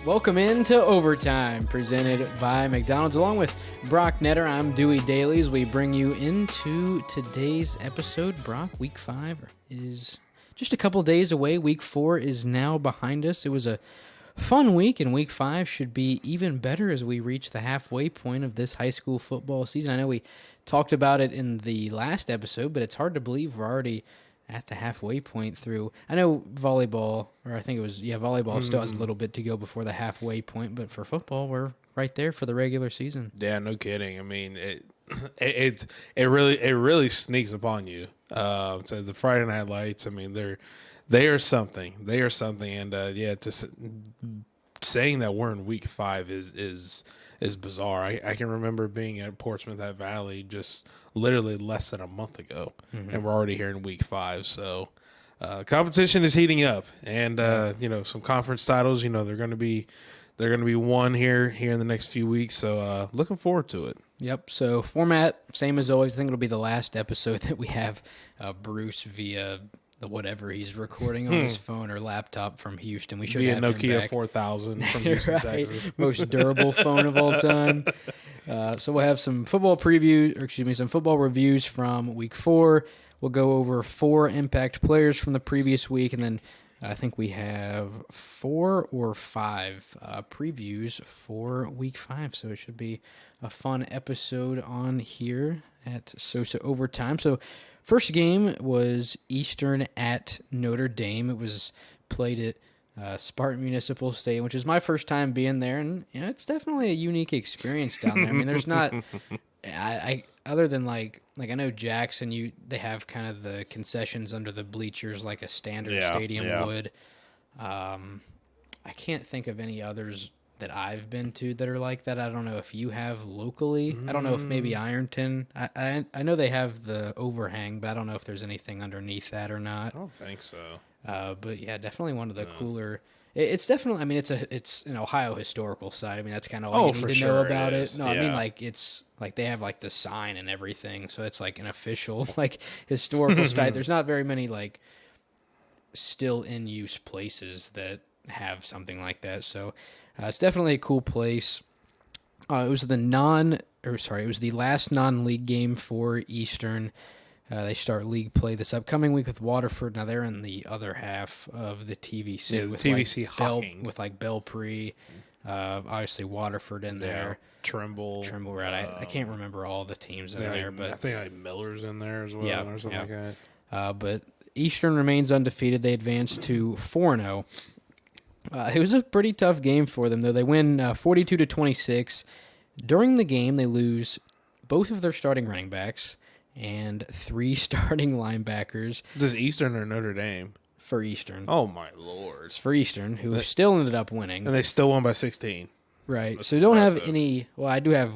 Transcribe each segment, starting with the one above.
Welcome into Overtime, presented by McDonald's. Along with Brock Netter, I'm Dewey Dailey. As we bring you into today's episode, Brock, Week 5 is just a couple days away. Week 4 is now behind us. It was a fun week, and Week 5 should be even better as we reach the halfway point of this high school football season. I know we talked about it in the last episode, but it's hard to believe we're already at the halfway point through. I know volleyball, or I think it was, volleyball still has a little bit to go before the halfway point, but for football, we're right there for the regular season. Yeah, no kidding. I mean, it really sneaks upon you. So the Friday Night Lights, I mean, they are something. They are something, and saying that we're in Week 5 is bizarre. I can remember being at Portsmouth at Valley just literally less than a month ago, and we're already here in Week 5. So competition is heating up, and some conference titles. They're going to be won here in the next few weeks. So looking forward to it. Yep. So format same as always. I think it'll be the last episode that we have Bruce via the whatever he's recording on his phone or laptop from Houston. We should via have Nokia him back. 4000 from Houston, right. Texas. Most durable phone of all time. So we'll have some football some football reviews from Week 4. We'll go over 4 impact players from the previous week, and then I think we have 4 or 5 previews for Week 5. So it should be a fun episode on here at SOSA Overtime. So first game was Eastern at Notre Dame. It was played at Spartan Municipal Stadium, which is my first time being there, and it's definitely a unique experience down there. I mean, there's not, I other than like I know Jackson, they have kind of the concessions under the bleachers like a standard stadium would. I can't think of any others that I've been to that are like that. I don't know if you have locally. I don't know if maybe Ironton. I know they have the overhang, but I don't know if there's anything underneath that or not. I don't think so. But yeah, definitely one of the cooler. It's definitely. I mean, it's an Ohio historical site. I mean, that's kind of all you need to know about it. No, I mean it's like they have like the sign and everything, so it's like an official like historical site. There's not very many like still in use places that have something like that. So it's definitely a cool place. It was the last non-league game for Eastern. They start league play this upcoming week with Waterford. Now they're in the other half of the TVC. Yeah, the TVC Hawking. With like Belpre, obviously Waterford in there. Trimble, right? I can't remember all the teams in there, but I think like Miller's in there as well, or something like that. But Eastern remains undefeated. They advance to 4-0. It was a pretty tough game for them, though. They win 42-26. During the game, they lose both of their starting running backs and 3 starting linebackers. Does Eastern or Notre Dame? For Eastern. Oh, my Lord. It's for Eastern, who still ended up winning. And they still won by 16. Right. That's so we don't impressive. have any. Well, I do have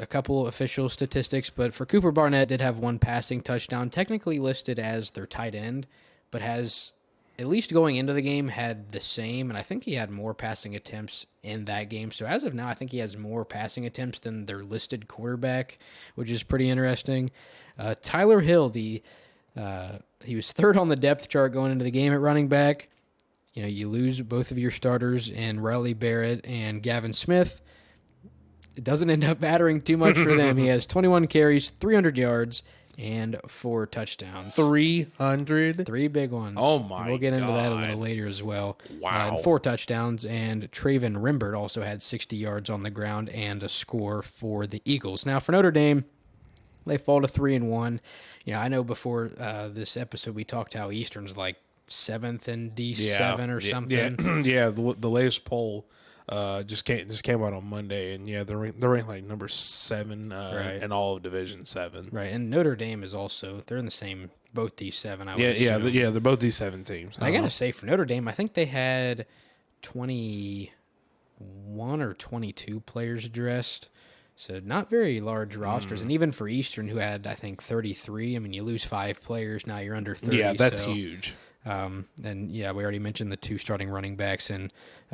a couple official statistics, but for Cooper Barnett, did have 1 passing touchdown, technically listed as their tight end, but has, at least going into the game, had the same, and I think he had more passing attempts in that game. So as of now, I think he has more passing attempts than their listed quarterback, which is pretty interesting. Tyler Hill, he was 3rd on the depth chart going into the game at running back. You lose both of your starters in Riley Barrett and Gavin Smith. It doesn't end up mattering too much for them. He has 21 carries, 300 yards, and 4 touchdowns. 300? 3 big ones. Oh, my We'll get into that a God. little later as well. Wow. 4 touchdowns, and Traven Rimbert also had 60 yards on the ground and a score for the Eagles. Now, for Notre Dame, they fall to 3-1. I know before this episode we talked how Eastern's like 7th in D7 or something. Yeah, the latest poll just came out on Monday, and they're ranked like number 7 Right. in all of Division 7. Right, and Notre Dame is also, they're in the same, both D7, I would Yeah, assume. they're both D7 teams. I got to say, for Notre Dame, I think they had 21 or 22 players dressed. So not very large rosters. And even for Eastern, who had, I think, 33, I mean, you lose 5 players, now you're under 30. Yeah, that's huge. And yeah, we already mentioned the 2 starting running backs in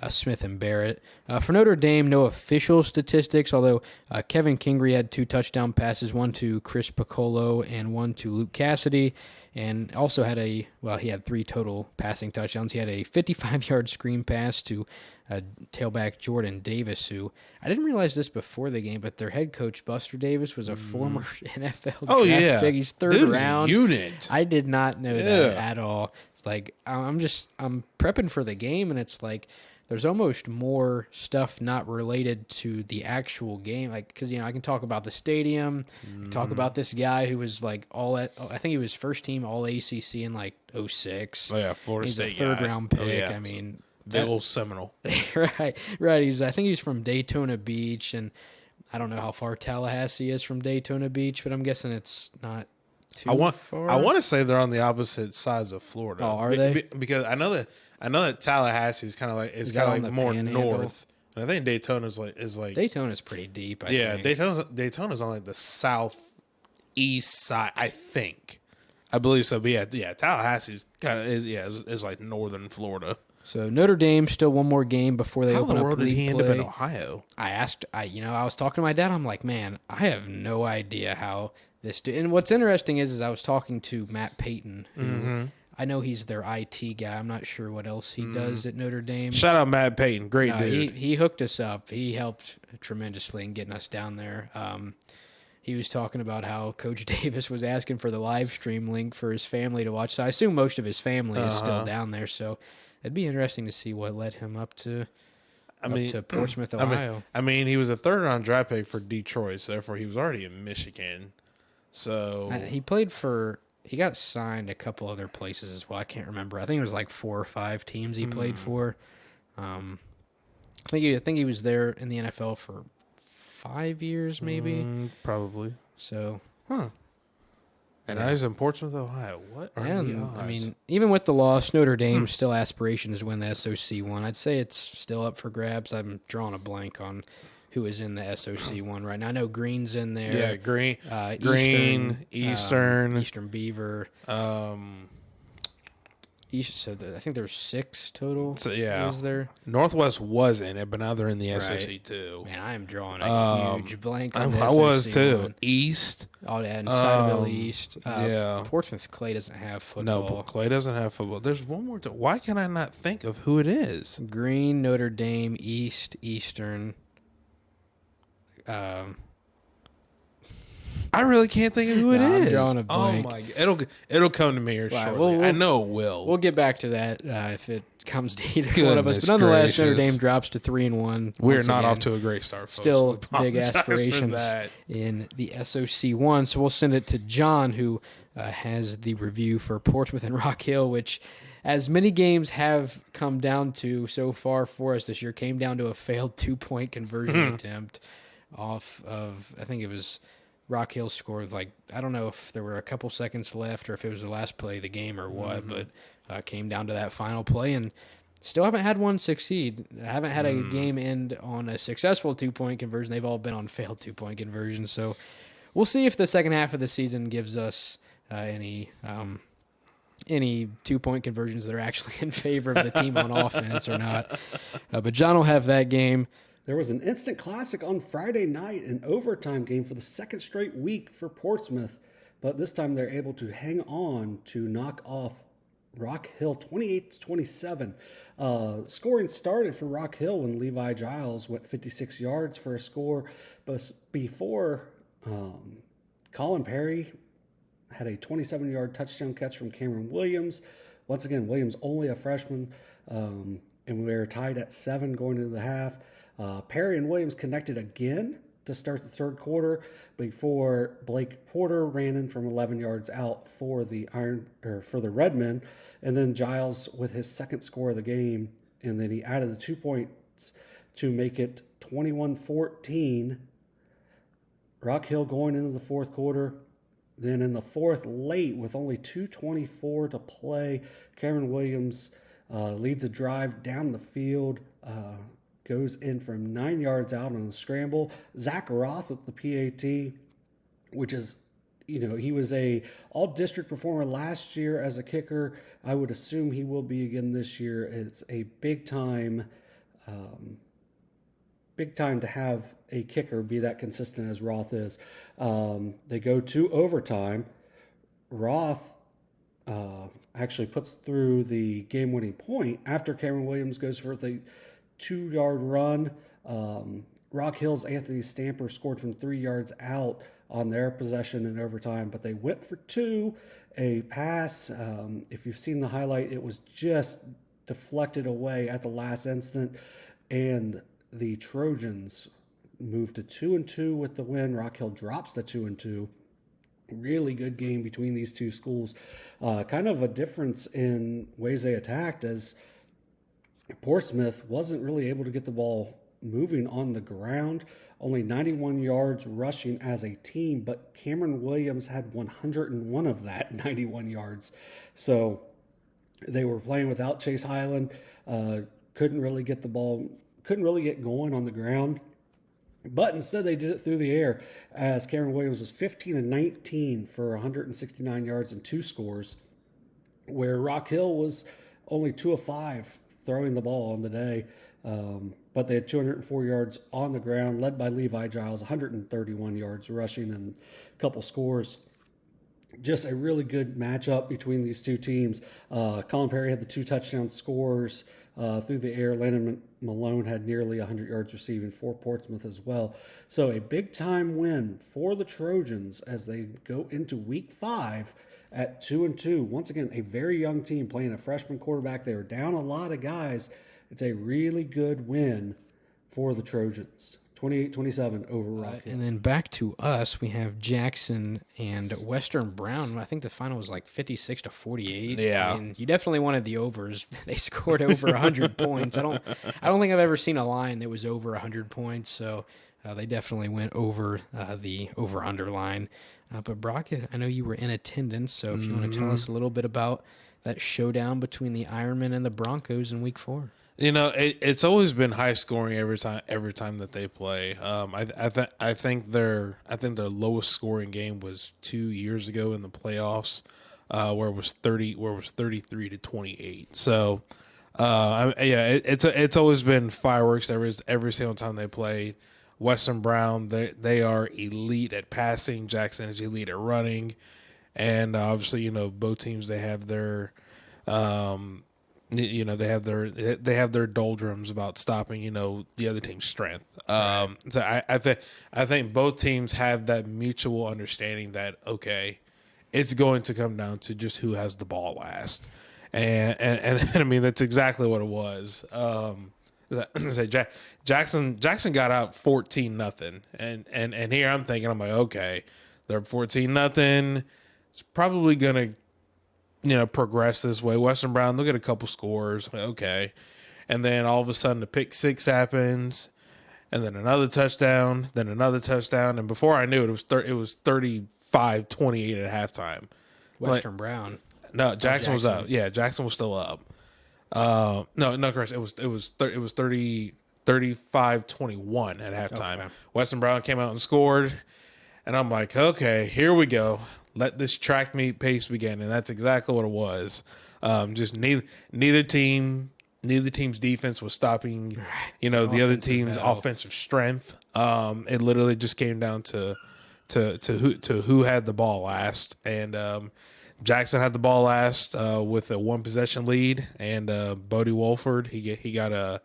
Smith and Barrett. For Notre Dame, no official statistics, although Kevin Kingery had 2 touchdown passes, one to Chris Piccolo and one to Luke Cassidy. and also had he had 3 total passing touchdowns. He had a 55-yard screen pass to tailback Jordan Davis, who I didn't realize this before the game, but their head coach Buster Davis was a former NFL draft pick. He's third round. Unit. I did not know that at all. It's like I'm prepping for the game, and it's like there's almost more stuff not related to the actual game. Like, because, I can talk about the stadium, talk about this guy who was like I think he was first team all ACC in like 06. Oh, yeah, Florida He's State a third round pick. Oh, yeah. I mean, big old Seminole. right. I think he's from Daytona Beach, and I don't know how far Tallahassee is from Daytona Beach, but I'm guessing it's not too far. I want to say they're on the opposite sides of Florida. Oh, are they? Because I know that Tallahassee is kind of like more north, and I think Daytona's is like Daytona's pretty deep. I think. Daytona's on like the southeast side, I think. I believe so. But yeah, Tallahassee's kind of is like northern Florida. So Notre Dame still one more game before they open up league play. How in the world did he end up in Ohio? I was talking to my dad. I'm like, man, I have no idea how this. And what's interesting is I was talking to Matt Payton, who I know he's their IT guy. I'm not sure what else he does at Notre Dame. Shout out Matt Payton, great dude. He hooked us up. He helped tremendously in getting us down there. He was talking about how Coach Davis was asking for the live stream link for his family to watch. So I assume most of his family is still down there. So it'd be interesting to see what led him up to Portsmouth, Ohio. I mean, he was a third-round draft pick for Detroit, so therefore he was already in Michigan. So he got signed a couple other places as well. I can't remember. I think it was like 4 or 5 teams he played for. I think he was there in the NFL for 5 years, maybe. Probably. So, And I was in Portsmouth, Ohio. What are the odds? I mean, even with the loss, Notre Dame still aspirations to win the SOC one. I'd say it's still up for grabs. I'm drawing a blank on who is in the SOC one right now. I know Green's in there. Yeah, Green, Eastern Beaver. So I think there's 6 total. So yeah, is there? Northwest was in it, but now they're in the SOC too. Man, I am drawing a huge blank on the I SOC was too. one. East. Oh, yeah, and Sideville East. Yeah. Portsmouth Clay doesn't have football. No, Clay doesn't have football. There's one more. Why can I not think of who it is? Green, Notre Dame, East, Eastern. I really can't think of who it is. I'm drawing a blank. Oh my god, it'll come to me here shortly. I know it will. We'll get back to that if it comes to either one of us. But nonetheless, gracious. Notre Dame drops to 3-1. We're not off to a great start, folks. Still big aspirations in the SOC one. So we'll send it to John, who has the review for Portsmouth and Rock Hill, which, as many games have come down to so far for us this year, came down to a failed 2-point conversion attempt off of, I think it was Rock Hill scored, like, I don't know if there were a couple seconds left or if it was the last play of the game or what, but came down to that final play and still haven't had one succeed. I haven't had a game end on a successful 2-point conversion. They've all been on failed 2-point conversions. So we'll see if the second half of the season gives us any 2-point conversions that are actually in favor of the team on offense or not. But John will have that game. There was an instant classic on Friday night, an overtime game for the second straight week for Portsmouth, but this time they're able to hang on to knock off Rock Hill 28-27. Scoring started for Rock Hill when Levi Giles went 56 yards for a score, but before Colin Perry had a 27-yard touchdown catch from Cameron Williams. Once again, Williams only a freshman, and we were tied at 7 going into the half. Perry and Williams connected again to start the third quarter before Blake Porter ran in from 11 yards out for the Redmen, and then Giles with his second score of the game, and then he added the 2 points to make it 21-14. Rock Hill going into the fourth quarter. Then in the fourth, late with only 2:24 to play, Cameron Williams leads a drive down the field. Goes in from 9 yards out on a scramble. Zach Roth with the PAT, which is, he was a all-district performer last year as a kicker. I would assume he will be again this year. It's a big time to have a kicker be that consistent as Roth is. They go to overtime. Roth actually puts through the game-winning point after Cameron Williams goes for the 2-yard run. Rock Hill's Anthony Stamper scored from 3 yards out on their possession in overtime, but they went for 2. A pass, if you've seen the highlight, it was just deflected away at the last instant, and the Trojans moved to 2-2 with the win. Rock Hill drops to 2-2. Really good game between these two schools. Kind of a difference in ways they attacked, as Portsmouth wasn't really able to get the ball moving on the ground. Only 91 yards rushing as a team, but Cameron Williams had 101 of that 91 yards. So they were playing without Chase Highland. Couldn't really get going on the ground. But instead, they did it through the air, as Cameron Williams was 15-19 for 169 yards and 2 scores, where Rock Hill was only 2 of 5 throwing the ball on the day. But they had 204 yards on the ground, led by Levi Giles, 131 yards rushing and a couple scores. Just a really good matchup between these two teams. Colin Perry had the 2 touchdown scores through the air. Landon Malone had nearly 100 yards receiving for Portsmouth as well. So a big-time win for the Trojans as they go into Week 5 at 2-2. Once again, a very young team playing a freshman quarterback. They were down a lot of guys. It's a really good win for the Trojans. 28-27 over Rock Hill. And then back to us, we have Jackson and Western Brown. I think the final was like 56-48. Yeah. I mean, you definitely wanted the overs. They scored over 100 points. I don't think I've ever seen a line that was over 100 points. So they definitely went over the over-under line. But Brock, I know you were in attendance, so if you want to tell us a little bit about that showdown between the Ironmen and the Broncos in Week 4. You know, it's always been high scoring every time that they play. I think their lowest scoring game was 2 years ago in the playoffs, where it was 33-28. So, it's always been fireworks every single time they play. Western Brown, they are elite at passing. Jackson is elite at running, and obviously, you know, both teams, they have their they have their doldrums about stopping, you know, the other team's strength. So I think both teams have that mutual understanding that, okay, it's going to come down to just who has the ball last, and I mean, that's exactly what it was. Jackson got out 14-0, and here I'm thinking, I'm like, okay, they're 14-0. It's probably gonna, you know, progress this way. Western Brown, they'll get a couple scores, okay, and then all of a sudden the pick six happens, and then another touchdown, and before I knew it, it was 35-28 at halftime. Western Brown. No, Jackson was up. Yeah, Jackson was still up. No, correct. It was 35-21 at halftime. Okay. Western Brown came out and scored, and I'm like, okay, here we go. Let this track meet pace begin, and that's exactly what it was. Just neither team's defense was stopping, you know, the other team's offensive strength. It literally just came down to who had the ball last, and Jackson had the ball last with a 1 possession lead, and Cade Wolford he got a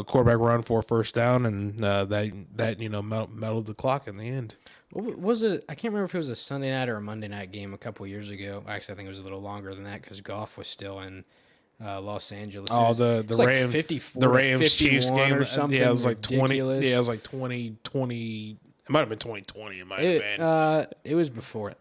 quarterback run for a first down, and that you know mellowed the clock in the end. Was it? I can't remember if it was a Sunday night or a Monday night game a couple years ago. Actually, I think it was a little longer than that because Goff was still in Los Angeles. Oh, the Rams, 54 the Rams Chiefs game or something. Yeah, it was like ridiculous. 20. Yeah, it was like 2020. It might have been 2020. It might have been. It was before.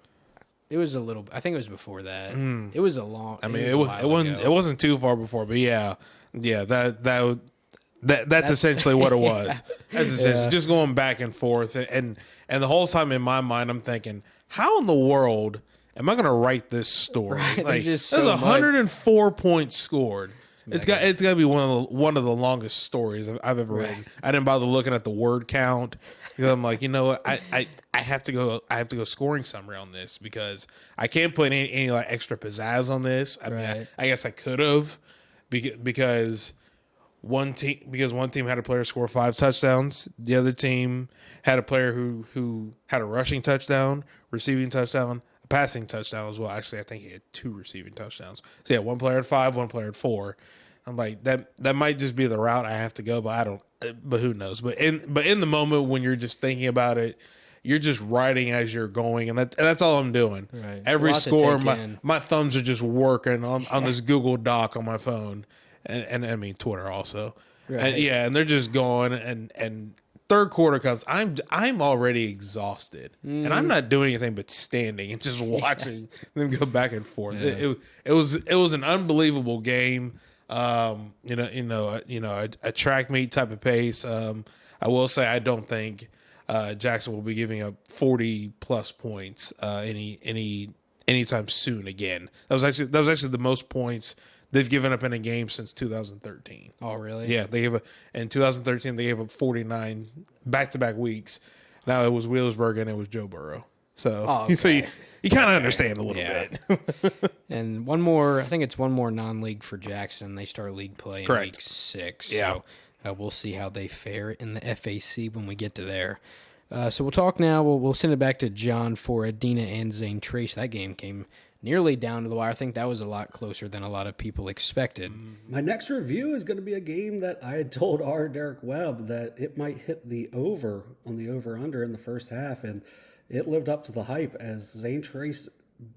It was a little. I think it was before that. It was a long. I mean, it wasn't too far before, but yeah. That's essentially what it was. That's essentially just going back and forth, and the whole time in my mind, I'm thinking, how in the world am I going to write this story? Right, like, there's 104 points scored. It's got to be one of the longest stories I've ever written. I didn't bother looking at the word count because I'm like, you know what, I have to go scoring summary on this because I can't put any like extra pizzazz on this. I mean, I guess I could have because one team had a player score 5 touchdowns. The other team had a player who had a rushing touchdown, receiving touchdown, passing touchdown as well. Actually, I think he had 2 receiving touchdowns. So yeah, one player had 5, one player had 4. I'm like, that might just be the route I have to go, but who knows? But in the moment when you're just thinking about it, you're just writing as you're going, and that's all I'm doing. Right. Every score, my thumbs are just working on this Google Doc on my phone, and I mean Twitter also. Right. And they're just going, and third quarter comes. I'm already exhausted, and I'm not doing anything but standing and just watching them go back and forth. Yeah. It was an unbelievable game. A track meet type of pace. I will say I don't think Jackson will be giving up 40 plus points anytime soon again. That was actually the most points they've given up in a game since 2013. Oh, really? Yeah, in 2013 they gave up 49 back-to-back weeks. Now it was Wheelersburg and it was Joe Burrow. So okay. so you kind of understand a little bit. And I think it's one more non-league for Jackson. They start league play in week 6. Yeah. So we'll see how they fare in the FAC when we get to there. So we'll talk now. We'll send it back to John for Adena and Zane Trace. That game came nearly down to the wire. I think that was a lot closer than a lot of people expected. My next review is going to be a game that I had told our Derek Webb that it might hit the over on the over-under in the first half, and it lived up to the hype as Zane Trace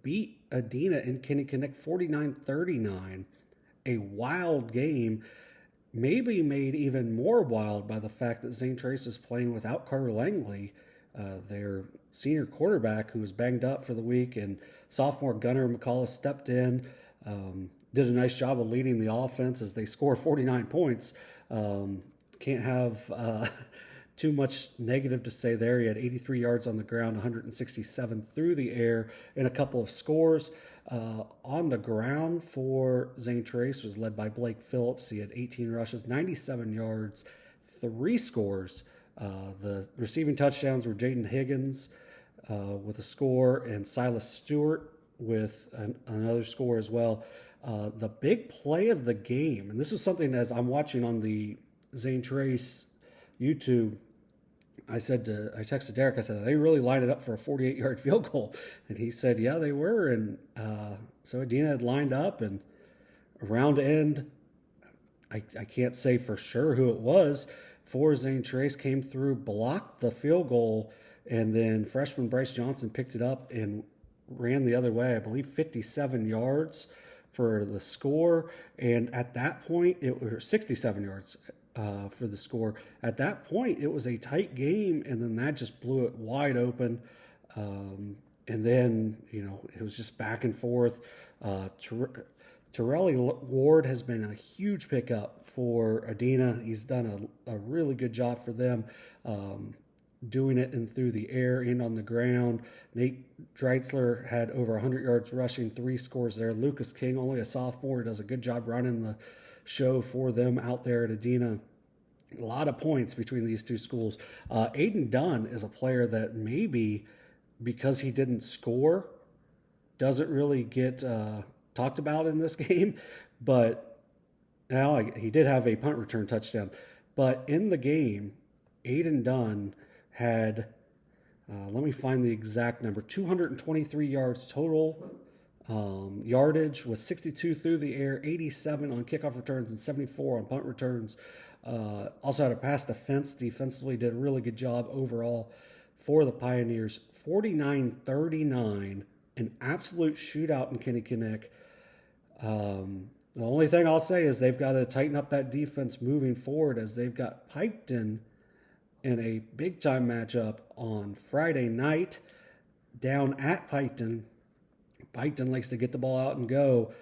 beat Adena in Kinnikinnick 49-39. A wild game, maybe made even more wild by the fact that Zane Trace is playing without Carter Langley, their senior quarterback who was banged up for the week, and sophomore Gunnar McCullough stepped in, did a nice job of leading the offense as they score 49 points. Can't have too much negative to say there. He had 83 yards on the ground, 167 through the air, and a couple of scores. On the ground for Zane Trace was led by Blake Phillips. He had 18 rushes, 97 yards, 3 scores. The receiving touchdowns were Jaden Higgins with a score and Silas Stewart with another score as well. The big play of the game, and this was something as I'm watching on the Zane Trace YouTube, I texted Derek, I said, they really lined it up for a 48-yard field goal. And he said, yeah, they were. And so Adena had lined up, and around end, I can't say for sure who it was, for Zane Trace came through, blocked the field goal, and then freshman Bryce Johnson picked it up and ran the other way, I believe 57 yards for the score. And at that point, it was 67 yards. For the score. At that point, it was a tight game, and then that just blew it wide open. And then, it was just back and forth. Torelli Ward has been a huge pickup for Adena. He's done a really good job for them, doing it in through the air and on the ground. Nate Dreitzler had over 100 yards rushing, 3 scores there. Lucas King, only a sophomore, does a good job running the show for them out there at Adena. A lot of points between these two schools. Aiden Dunn is a player that maybe because he didn't score doesn't really get talked about in this game, but he did have a punt return touchdown. But in the game, Aiden Dunn had, let me find the exact number, 223 yards total. Yardage was 62 through the air, 87 on kickoff returns, and 74 on punt returns. Also had a pass defense. Defensively did a really good job overall for the Pioneers. 49-39, an absolute shootout in Kinnikinnick. The only thing I'll say is they've got to tighten up that defense moving forward, as they've got Piketon in a big-time matchup on Friday night down at Piketon. Piketon likes to get the ball out and go.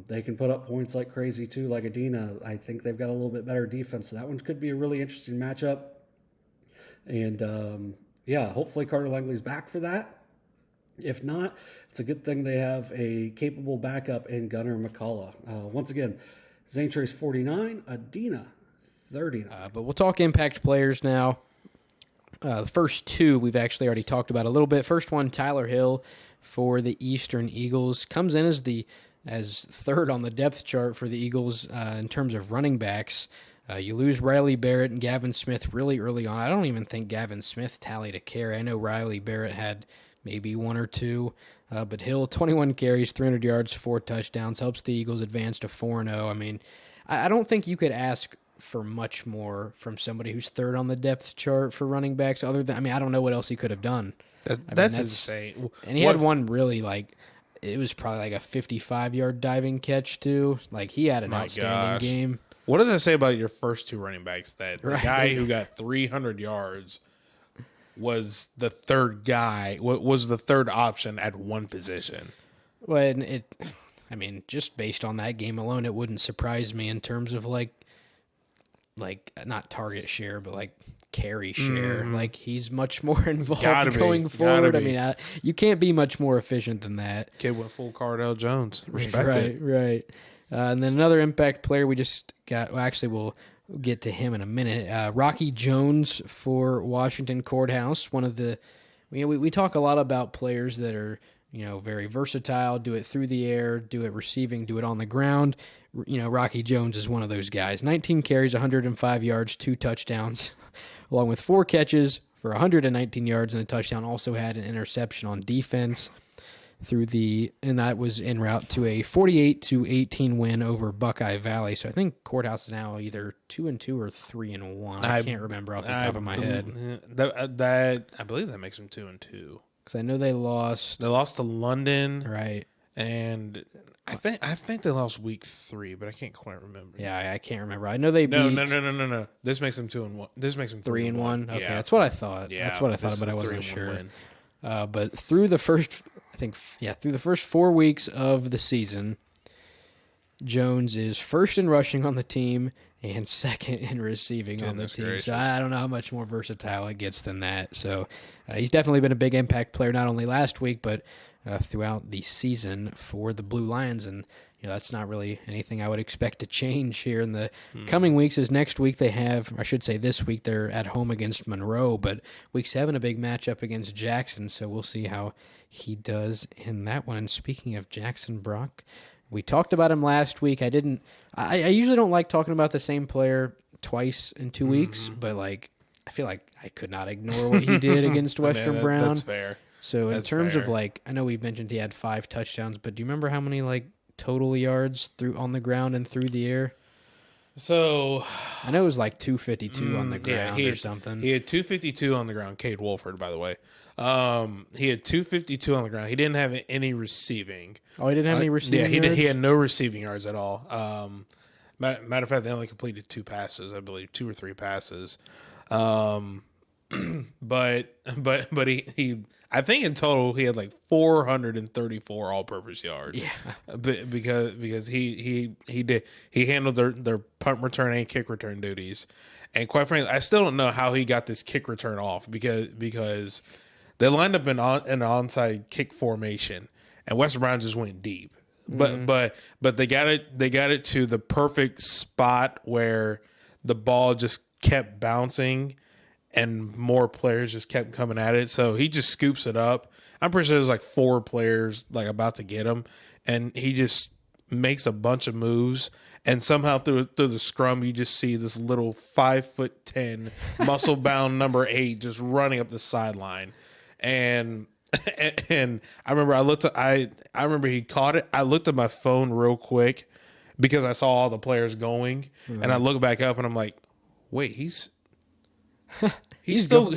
They can put up points like crazy too, like Adena. I think they've got a little bit better defense, so that one could be a really interesting matchup. And hopefully Carter Langley's back for that. If not, it's a good thing they have a capable backup in Gunnar McCullough. Once again, Zane Trace 49, Adena 39. But we'll talk impact players now. The first 2 we've actually already talked about a little bit. First one, Tyler Hill for the Eastern Eagles, comes in as third on the depth chart for the Eagles in terms of running backs. You lose Riley Barrett and Gavin Smith really early on. I don't even think Gavin Smith tallied a carry. I know Riley Barrett had maybe one or two. But Hill, 21 carries, 300 yards, 4 touchdowns, helps the Eagles advance to 4-0. I mean, I don't think you could ask for much more from somebody who's third on the depth chart for running backs. Other than, I mean, I don't know what else he could have done. That's insane. And he had one really it was probably like a 55-yard diving catch too. Like he had an outstanding game. What does that say about your first two running backs? That the guy who got 300 yards was the third guy, was the third option at one position. Well, and I mean, just based on that game alone, it wouldn't surprise me in terms of like not target share, but like carry share. Like he's much more involved going forward. I mean, you can't be much more efficient than that. Kid went full Cardell Jones. Respect it. Right. And then another impact player we just got. Well, actually, we'll get to him in a minute. Rocky Jones for Washington Courthouse. One of the we talk a lot about players that are very versatile. Do it through the air, do it receiving, do it on the ground. Rocky Jones is one of those guys. 19 carries, 105 yards, 2 touchdowns, along with 4 catches for 119 yards and a touchdown. Also had an interception on defense and that was en route to a 48-18 win over Buckeye Valley. So I think Courthouse is now either 2-2 or 3-1. I can't remember off the top of my head. I believe that makes them 2-2. Because I know they lost. They lost to London, right? And I think they lost week 3, but I can't quite remember. Yeah, I can't remember. I know they beat. No. This makes them 2-1. This makes them 3-1. Okay, yeah. That's what I thought. Yeah, that's what I thought, but I wasn't sure. Win. But through the first, through the first 4 weeks of the season, Jones is first in rushing on the team and second in receiving on the team. Gracious. So I don't know how much more versatile it gets than that. So he's definitely been a big impact player, not only last week, but throughout the season for the Blue Lions. And that's not really anything I would expect to change here in the coming weeks. As next week they have, I should say this week, they're at home against Monroe, but week 7, a big matchup against Jackson. So we'll see how he does in that one. And speaking of Jackson, Brock, we talked about him last week. I usually don't like talking about the same player twice in 2 weeks, but I feel like I could not ignore what he did against Western Brown. That's fair. So in terms of I know we mentioned he had 5 touchdowns, but do you remember how many total yards through on the ground and through the air? So I know it was 252 on the ground or something. He had 252 on the ground. Cade Wolford, by the way. He had 252 on the ground. He didn't have any receiving. Oh, he didn't have any receiving yards? He had no receiving yards at all. Matter of fact, they only completed 2 passes, I believe, 2 or 3 passes. But he I think in total he had 434 all-purpose yards. Yeah, because he handled their punt return and kick return duties, and quite frankly, I still don't know how he got this kick return off because they lined up in an onside kick formation, and Western Brown just went deep. But they got it to the perfect spot where the ball just kept bouncing and more players just kept coming at it. So he just scoops it up. I'm pretty sure there's 4 players about to get him, and he just makes a bunch of moves. And somehow through the scrum, you just see this little 5'10" muscle bound number 8 just running up the sideline. And I remember I remember he caught it. I looked at my phone real quick because I saw all the players going, and I look back up and I'm like, wait, he's still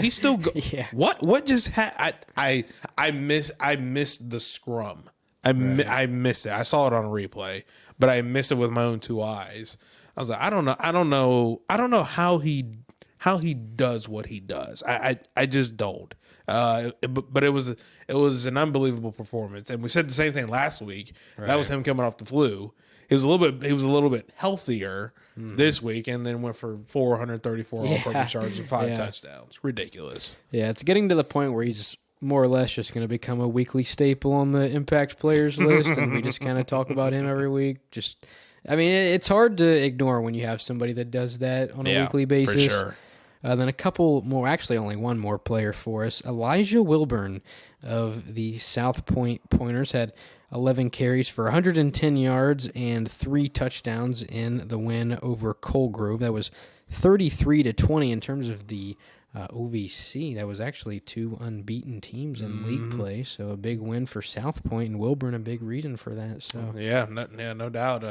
yeah. What just I missed the scrum. I missed it. I saw it on a replay, but I missed it with my own 2 eyes. I was like, I don't know how he does what he does. I just don't. But it was an unbelievable performance, and we said the same thing last week. Right. That was him coming off the flu. He was a little bit healthier this week, and then went for 434 all-purpose yards and 5 touchdowns. Ridiculous. Yeah, it's getting to the point where he's more or less just going to become a weekly staple on the impact players list, and we just kind of talk about him every week. It's hard to ignore when you have somebody that does that on a weekly basis. For sure. Then a couple more, actually only one more player for us. Elijah Wilburn of the South Point Pointers had 11 carries for 110 yards and 3 touchdowns in the win over Colegrove. That was 33-20 in terms of the OVC. That was actually 2 unbeaten teams in league play, so a big win for South Point, and Wilburn a big reason for that. So no doubt.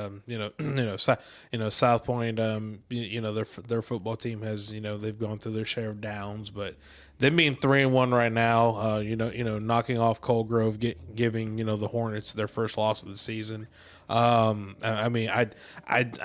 South Point. Their football team has they've gone through their share of downs, but them being 3-1 right now, knocking off Colgrove, giving the Hornets their first loss of the season. I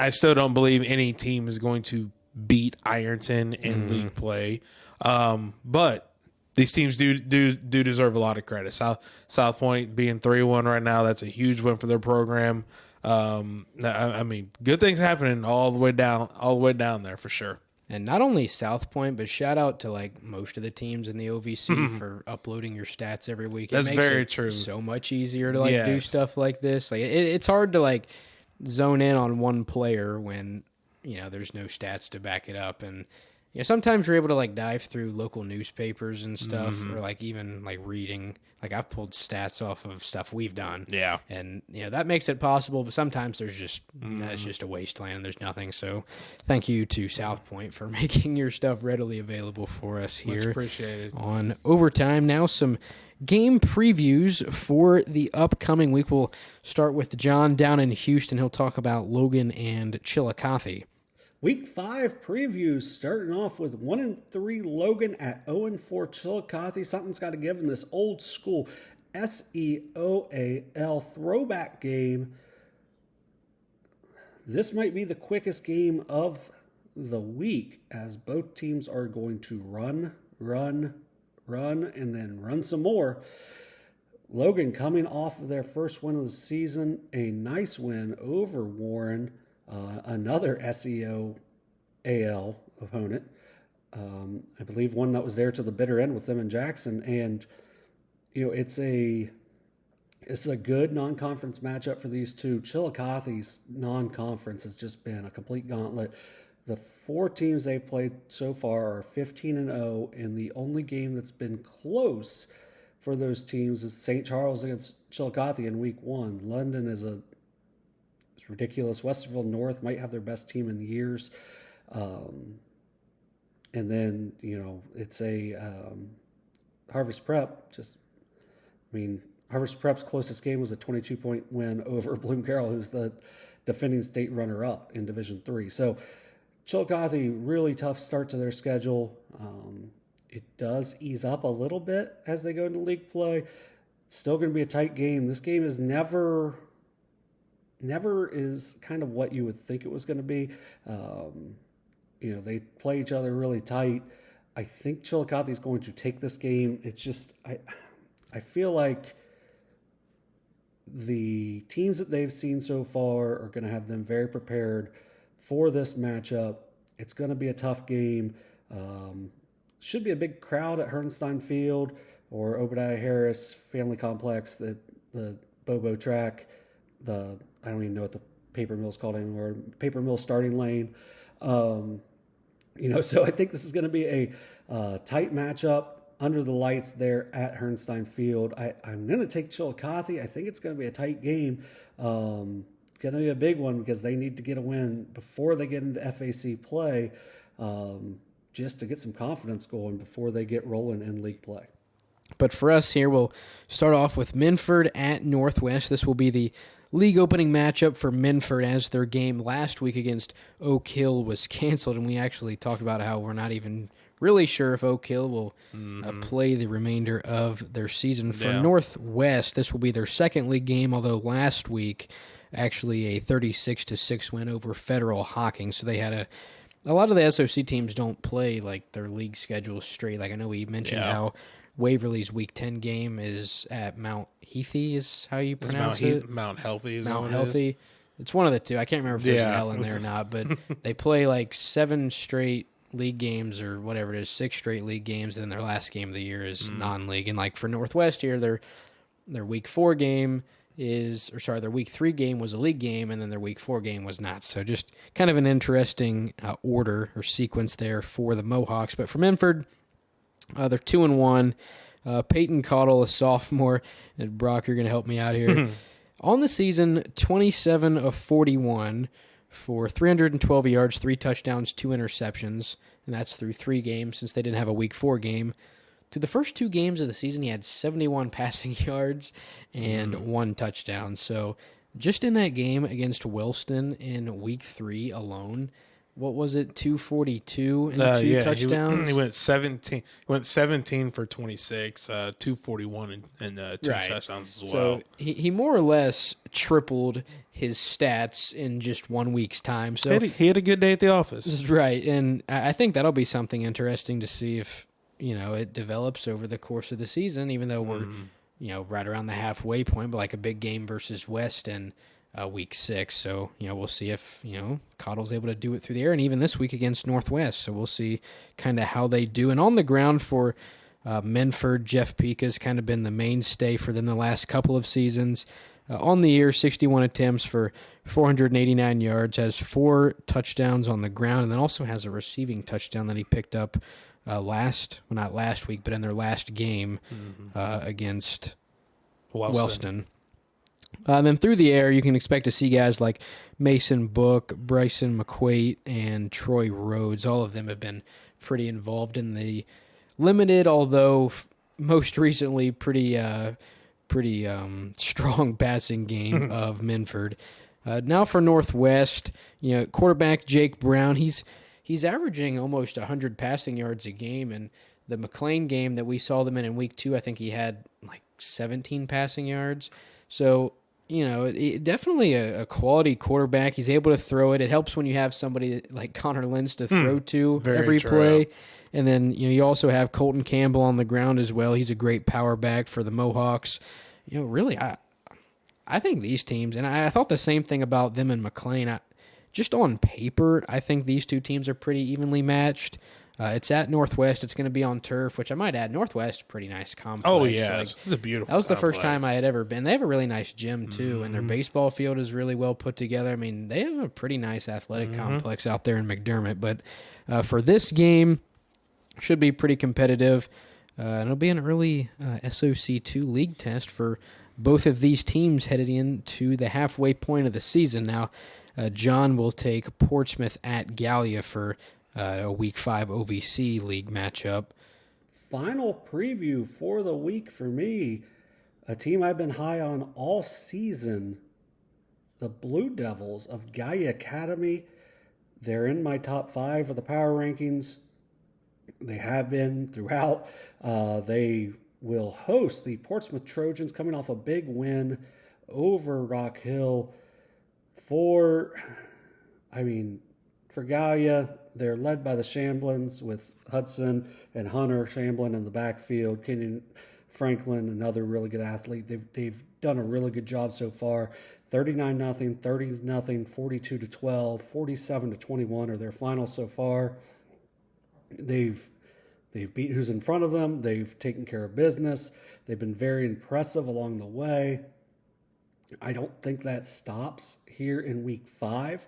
still don't believe any team is going to beat Ironton in league play. But these teams do deserve a lot of credit. South Point being 3-1 right now, that's a huge win for their program. Good things happening all the way down there for sure. And not only South Point, but shout out to like most of the teams in the OVC for uploading your stats every week. That's very true. So much easier to do stuff like this. Like it's hard to like zone in on one player when there's no stats to back it up. And sometimes you're able to like dive through local newspapers and stuff, or like even like reading. Like I've pulled stats off of stuff we've done. Yeah. And that makes it possible, but sometimes there's just it's just a wasteland and there's nothing. So thank you to South Point for making your stuff readily available for us here. Much appreciated. On Overtime. Now some game previews for the upcoming week. We'll start with John down in Houston. He'll talk about Logan and Chillicothe. Week 5 previews, starting off with 1-3 Logan at 0-4 Chillicothe. Something's got to give in this old school SEOAL throwback game. This might be the quickest game of the week, as both teams are going to run, and then run some more. Logan coming off of their first win of the season, a nice win over Warren. Another SEO AL opponent. I believe one that was there to the bitter end with them in Jackson. And, it's a good non-conference matchup for these two. Chillicothe's non-conference has just been a complete gauntlet. The 4 teams they've played so far are 15-0, and the only game that's been close for those teams is St. Charles against Chillicothe in week 1. London is it's ridiculous. Westerville North might have their best team in years. And then, it's a Harvest Prep. Harvest Prep's closest game was a 22-point win over Bloom Carroll, who's the defending state runner-up in Division III. So Chillicothe, really tough start to their schedule. It does ease up a little bit as they go into league play. It's still going to be a tight game. This game is never is kind of what you would think it was going to be. They play each other really tight. I think Chillicothe is going to take this game. It's just, I feel like the teams that they've seen so far are going to have them very prepared for this matchup. It's going to be a tough game. Should be a big crowd at Herdenstein Field or Obadiah Harris Family Complex, the Bobo track, I don't even know what the paper mill's called anymore, paper mill starting lane. So I think this is going to be a tight matchup under the lights there at Herdenstein Field. I'm going to take Chillicothe. I think it's going to be a tight game. Going to be a big one because they need to get a win before they get into FAC play, just to get some confidence going before they get rolling in league play. But for us here, we'll start off with Minford at Northwest. This will be the league opening matchup for Minford, as their game last week against Oak Hill was canceled, and we actually talked about how we're not even really sure if Oak Hill will play the remainder of their season. For Northwest, this will be their second league game, although last week actually a 36-6 win over Federal Hocking. So they had a lot of the SOC teams don't play like their league schedule straight. Like I know we mentioned how Waverly's Week 10 game is at Mount Heathy is how you pronounce it. Mount Healthy is Mount Healthy. It's one of the two. I can't remember if there's an L in there or not, but they play like 7 straight league games or whatever it is, 6 straight league games, and then their last game of the year is non-league. And like for Northwest here, their Week 4 game their Week 3 game was a league game, and then their Week 4 game was not. So just kind of an interesting order or sequence there for the Mohawks. But for Minford, they're 2-1. Peyton Caudill, a sophomore, and Brock, you're going to help me out here. On the season, 27 of 41, for 312 yards, 3 touchdowns, 2 interceptions, and that's through 3 games since they didn't have a Week 4 game. Through the first 2 games of the season, he had 71 passing yards and 1 touchdown. So just in that game against Wilston in Week 3 alone, what was it, 242 and 2 touchdowns? He went 17. He went 17 for 26, 241 and 2 touchdowns as well. So he more or less tripled his stats in just 1 week's time. So he had a good day at the office. Right, and I think that'll be something interesting to see if it develops over the course of the season. Even though we're right around the halfway point, but like a big game versus West and Week 6. So, we'll see if, Cottle's able to do it through the air, and even this week against Northwest. So we'll see kind of how they do. And on the ground for Minford, Jeff Pika's kind of been the mainstay for them the last couple of seasons. On the year, 61 attempts for 489 yards, has 4 touchdowns on the ground, and then also has a receiving touchdown that he picked up not last week, but in their last game against Wellston. And then through the air, you can expect to see guys like Mason Book, Bryson McQuaid, and Troy Rhodes. All of them have been pretty involved in the limited, although most recently pretty strong passing game of Minford. Now for Northwest, quarterback Jake Brown, he's averaging almost 100 passing yards a game, and the McLean game that we saw them in Week 2, I think he had like 17 passing yards. So, definitely a quality quarterback. He's able to throw it. It helps when you have somebody like Connor Lentz to throw to every play. And then, you also have Colton Campbell on the ground as well. He's a great power back for the Mohawks. Really, I think these teams, and I thought the same thing about them and McLean. Just on paper, I think these two teams are pretty evenly matched. It's at Northwest. It's going to be on turf, which I might add, Northwest, pretty nice complex. Oh, yeah. It's a beautiful That was the complex. first time I had ever been. They have a really nice gym, too, and their baseball field is really well put together. I mean, they have a pretty nice athletic complex out there in McDermott. But for this game, should be pretty competitive. And it'll be an early SOC2 league test for both of these teams headed into the halfway point of the season. Now, John will take Portsmouth at Gallia for a Week 5 OVC league matchup. Final preview for the week for me. A team I've been high on all season. The Blue Devils of Gallia Academy. They're in my top 5 of the power rankings. They have been throughout. They will host the Portsmouth Trojans coming off a big win over Rock Hill. For Gallia, they're led by the Shamblins with Hudson and Hunter Shamblin in the backfield. Kenyon Franklin, another really good athlete. They've done a really good job so far. 39-0, 30-0, 42-12, 47-21 are their finals so far. They've beat who's in front of them. They've taken care of business. They've been very impressive along the way. I don't think that stops here in Week 5.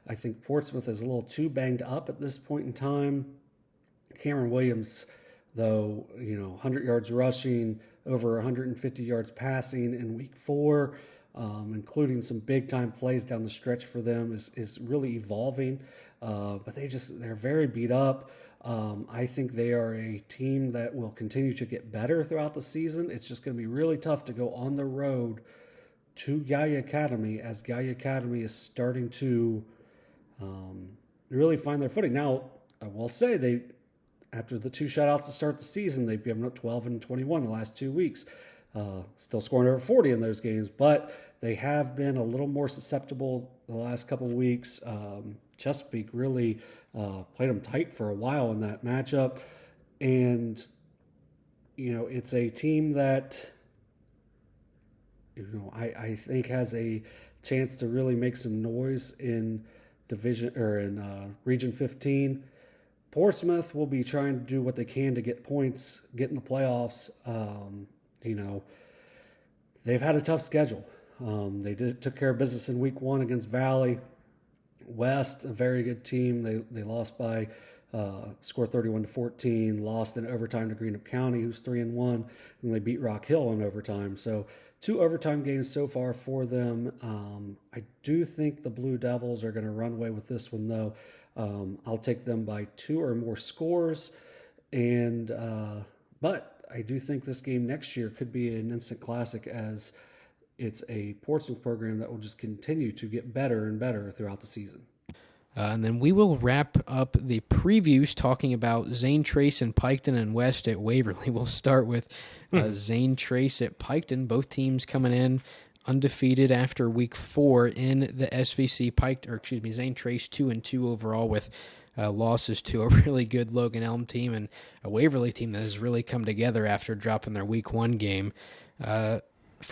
I think Portsmouth is a little too banged up at this point in time. Cameron Williams, though, 100 yards rushing, over 150 yards passing in Week 4, including some big-time plays down the stretch for them, is really evolving. But they're very beat up. I think they are a team that will continue to get better throughout the season. It's just going to be really tough to go on the road to Gallia Academy, as Gallia Academy is starting to really find their footing. Now, I will say after the 2 shutouts to start the season, they've given up 12 and 21 the last 2 weeks. Still scoring over 40 in those games, but they have been a little more susceptible the last couple of weeks. Chesapeake really played them tight for a while in that matchup. And, it's a team that, I think has a chance to really make some noise in division or in Region 15. Portsmouth will be trying to do what they can to get points, get in the playoffs. They've had a tough schedule. They took care of business in Week 1 against Valley. West, a very good team. They lost by score 31-14, lost in overtime to Greenup County, who's 3-1, and they beat Rock Hill in overtime. So 2 overtime games so far for them. I do think the Blue Devils are going to run away with this one, though. I'll take them by 2 or more scores. But I do think this game next year could be an instant classic, as it's a Portsmouth program that will just continue to get better and better throughout the season. And then we will wrap up the previews talking about Zane Trace and Piketon and West at Waverly. We'll start with Zane Trace at Piketon. Both teams coming in undefeated after week 4 in the SVC. Zane Trace 2-2 overall with losses to a really good Logan Elm team and a Waverly team that has really come together after dropping their week 1 game. For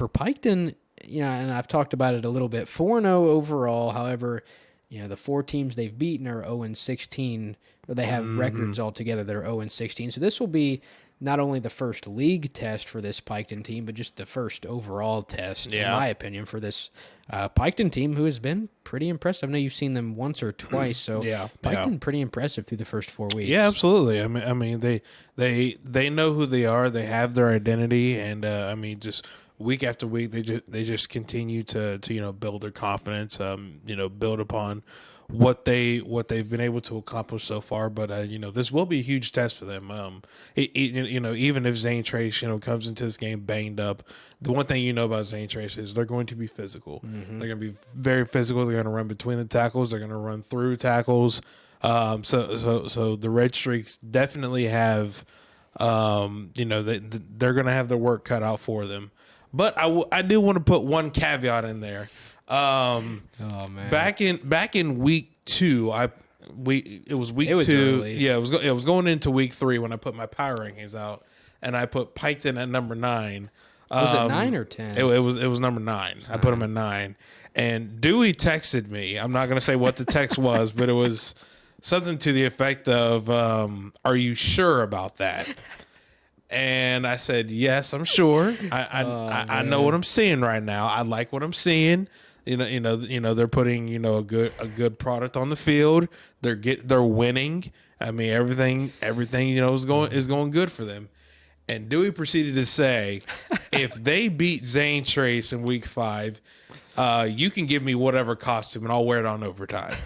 Piketon, and I've talked about it a little bit, 4-0 overall. However, the 4 teams they've beaten are 0-16. They have records altogether that are 0-16. So this will be not only the first league test for this Piketon team, but just the first overall test, in my opinion, for this Piketon team, who has been pretty impressive. I know you've seen them once or twice, so Piketon pretty impressive through the first 4 weeks. Yeah, absolutely. I mean, they know who they are. They have their identity, and just week after week, they just continue to build their confidence. Build upon what they've been able to accomplish so far. But this will be a huge test for them. Even if Zane Trace comes into this game banged up, the one thing about Zane Trace is they're going to be physical. Mm-hmm. They're going to be very physical. They're going to run between the tackles. They're going to run through tackles. So the Red Streaks definitely have they're going to have their work cut out for them. But I do want to put one caveat in there. Man. Back in week 2, it was week 2. Early. Yeah, it was going into week 3 when I put my power rankings out, and I put Piketon at number 9. Was it 9 or 10? It was number 9. I put him at 9, and Dewey texted me. I'm not going to say what the text was, but it was something to the effect of, "Are you sure about that?" And I said, "Yes, I'm sure. I know what I'm seeing right now. I like what I'm seeing. They're putting a good product on the field. They're winning. I mean, everything is going good for them." And Dewey proceeded to say, "If they beat Zane Trace in week 5, you can give me whatever costume and I'll wear it on overtime."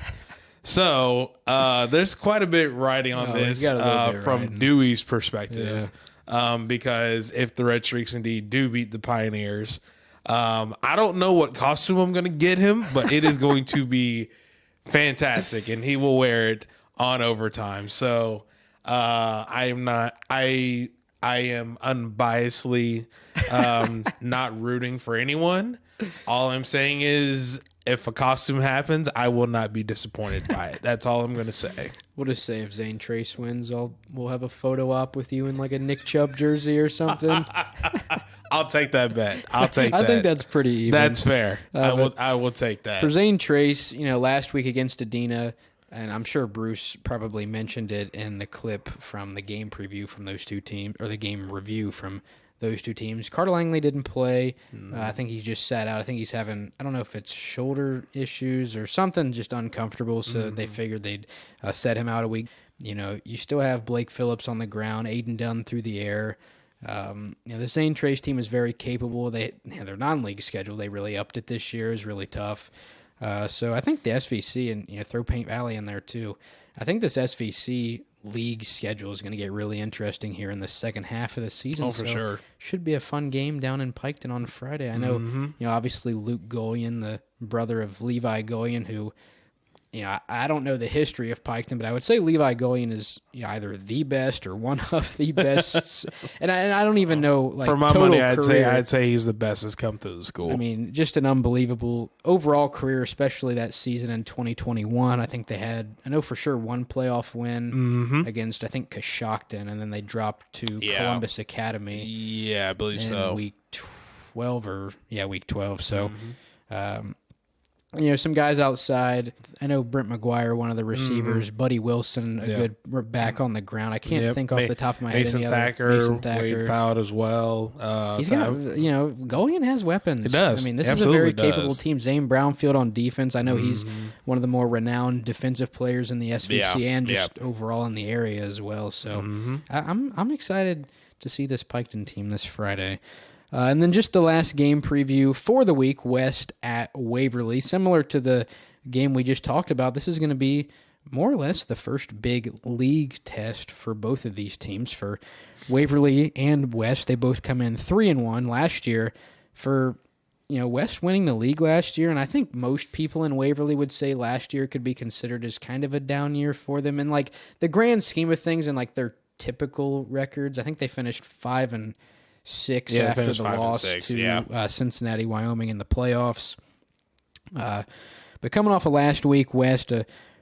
So there's quite a bit riding on this from Dewey's perspective. Yeah. Because if the Red Streaks indeed do beat the Pioneers, I don't know what costume I'm going to get him, but it is going to be fantastic, and he will wear it on overtime. So I am unbiasedly not rooting for anyone. All I'm saying is, if a costume happens, I will not be disappointed by it. That's all I'm going to say. We'll just say if Zane Trace wins, we'll have a photo op with you in like a Nick Chubb jersey or something. I'll take that bet. I think that's pretty even. That's fair. I will take that. For Zane Trace, last week against Adena, and I'm sure Bruce probably mentioned it in the clip from the game preview from those 2 teams, or the game review from those 2 teams. Carter Langley didn't play. I think he just sat out. I think he's having, I don't know if it's shoulder issues or something, just uncomfortable. So they figured they'd set him out a week. You still have Blake Phillips on the ground, Aiden Dunn through the air. The Zane Trace team is very capable. Their non-league schedule, they really upped it this year. Is really tough. So I think the SVC, and throw Paint Valley in there too. I think this SVC league schedule is going to get really interesting here in the second half of the season. Oh, for sure. Should be a fun game down in Piketon on Friday. I know, obviously Luke Goyen, the brother of Levi Goyen, who, I don't know the history of Piketon, but I would say Levi Goyen is either the best or one of the best. and I don't even know, for my money, I'd career. say he's the best that's come through the school. I mean, just an unbelievable overall career, especially that season in 2021. I think they had, I know for sure, one playoff win against, I think, Coshocton, and then they dropped to Columbus Academy. Yeah, I believe so. Week 12 week 12. So, some guys outside. I know Brent McGuire, one of the receivers. Buddy Wilson, a good back on the ground. I can't think off the top of my head any other. Mason Thacker. Wade Fowd as well. He's got, Goyen has weapons. It does. I mean, this is a very capable team. Zane Brownfield on defense. I know he's one of the more renowned defensive players in the SVC and just overall in the area as well. So I'm excited to see this Piketon team this Friday. And then just the last game preview for the week, West at Waverly. Similar to the game we just talked about, this is going to be more or less the first big league test for both of these teams. For Waverly and West, they both come in 3-1 last year. For West winning the league last year, and I think most people in Waverly would say last year could be considered as kind of a down year for them. And like the grand scheme of things and like their typical records, I think they finished 5-6 after the loss to Cincinnati, Wyoming in the playoffs. But coming off of last week, West,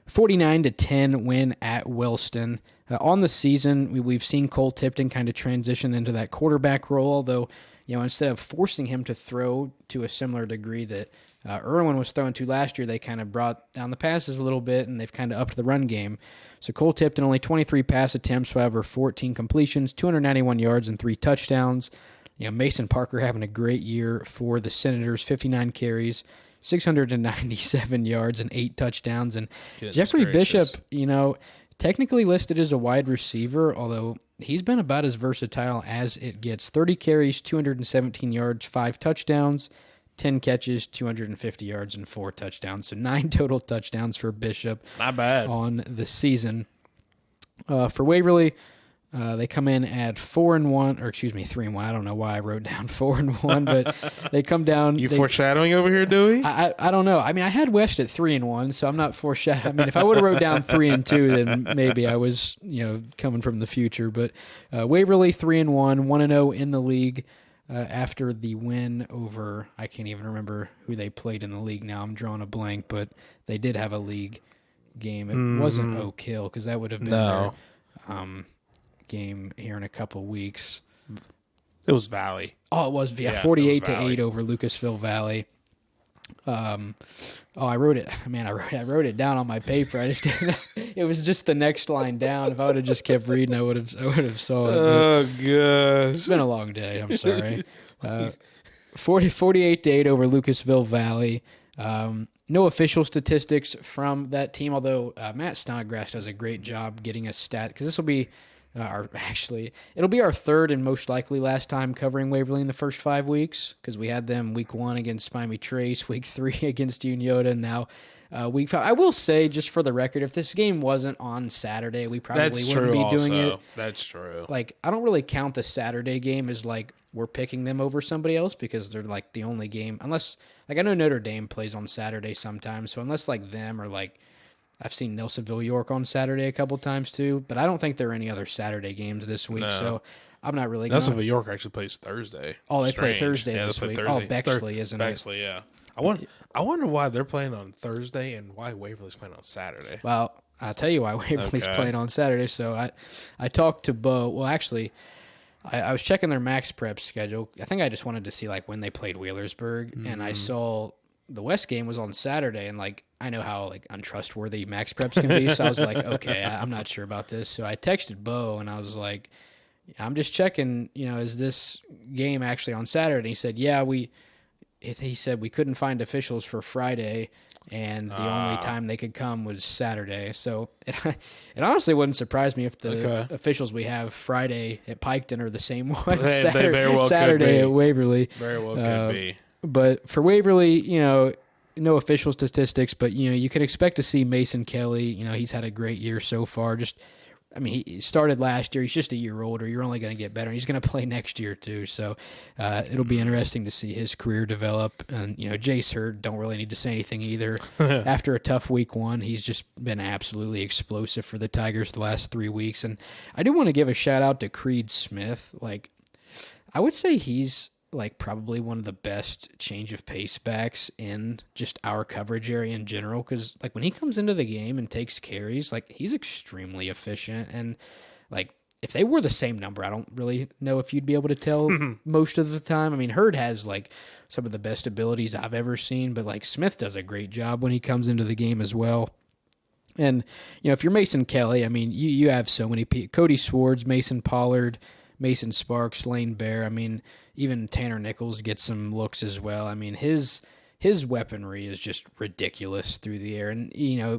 49-10 win at Wellston. On the season, we've seen Cole Tipton kind of transition into that quarterback role, although instead of forcing him to throw to a similar degree that Irwin was throwing to last year, they kind of brought down the passes a little bit, and they've kind of upped the run game. So Cole Tipton, only 23 pass attempts, however, 14 completions, 291 yards, and 3 touchdowns. Mason Parker having a great year for the Senators, 59 carries, 697 yards, and 8 touchdowns. And Jeffrey Bishop, technically listed as a wide receiver, although he's been about as versatile as it gets. 30 carries, 217 yards, 5 touchdowns, 10 catches, 250 yards, and 4 touchdowns. So 9 total touchdowns for Bishop. Not bad. On the season. For Waverly, they come in at 4-1, or excuse me, 3-1. I don't know why I wrote down 4-1, but they come down. Foreshadowing over here, Dewey? I don't know. I mean, I had West at 3-1, so I'm not foreshadowing. I mean, if I would have wrote down 3-2, then maybe I was, coming from the future. But Waverly 3-1, 1-0 in the league after the win over. I can't even remember who they played in the league now. I'm drawing a blank, but they did have a league game. It wasn't Oak Hill because that would have been their game here in a couple weeks. It was Valley. Oh, it was 48-8 over Lucasville Valley. I wrote it. Man, I wrote it down on my paper. I just didn't. It was just the next line down. If I would have just kept reading, I would have saw it. Oh god, it's been a long day. I'm sorry. 48-8 over Lucasville Valley. No official statistics from that team, although Matt Snodgrass does a great job getting a stat, because this will be it'll be our third and most likely last time covering Waverly in the first 5 weeks, because we had them week 1 against Miami Trace, week 3 against Untitled, and now week 5. I will say, just for the record, if this game wasn't on Saturday, we probably wouldn't be doing it. That's true. Like, I don't really count the Saturday game as like we're picking them over somebody else, because they're like the only game, unless, like, I know Notre Dame plays on Saturday sometimes, so unless like them or like I've seen Nelsonville York on Saturday a couple times too, but I don't think there are any other Saturday games this week, so I'm not really going to. Nelsonville York actually plays Thursday. Oh, they play Thursday this week. Thursday. Oh, Bexley, isn't it? Bexley, yeah. I wonder why they're playing on Thursday and why Waverly's playing on Saturday. Well, I'll tell you why Waverly's playing on Saturday. So I talked to Bo. Well, actually, I was checking their max prep schedule. I think I just wanted to see like when they played Wheelersburg, and I saw the West game was on Saturday, and like I know how like untrustworthy max preps can be, so I was like, okay, I'm not sure about this. So I texted Bo, and I was like, I'm just checking, is this game actually on Saturday? And he said, yeah, he said we couldn't find officials for Friday, and the only time they could come was Saturday. So it honestly wouldn't surprise me if the officials we have Friday at Piketon are the same ones Saturday at Waverly. Very well could be. But for Waverly, no official statistics, but you can expect to see Mason Kelly. He's had a great year so far. He started last year. He's just a year older. You're only going to get better. And he's going to play next year too. So it'll be interesting to see his career develop. And Jace Hurd, don't really need to say anything either. After a tough week 1, he's just been absolutely explosive for the Tigers the last 3 weeks. And I do want to give a shout out to Creed Smith. Like, I would say he's like probably one of the best change of pace backs in just our coverage area in general, because like when he comes into the game and takes carries, like he's extremely efficient. And like if they were the same number, I don't really know if you'd be able to tell most of the time. I mean, Hurd has like some of the best abilities I've ever seen, but like Smith does a great job when he comes into the game as well. And if you're Mason Kelly, I mean, you have so many people: Cody Swords, Mason Pollard, Mason Sparks, Lane Bear. I mean, even Tanner Nichols gets some looks as well. I mean, his weaponry is just ridiculous through the air. And,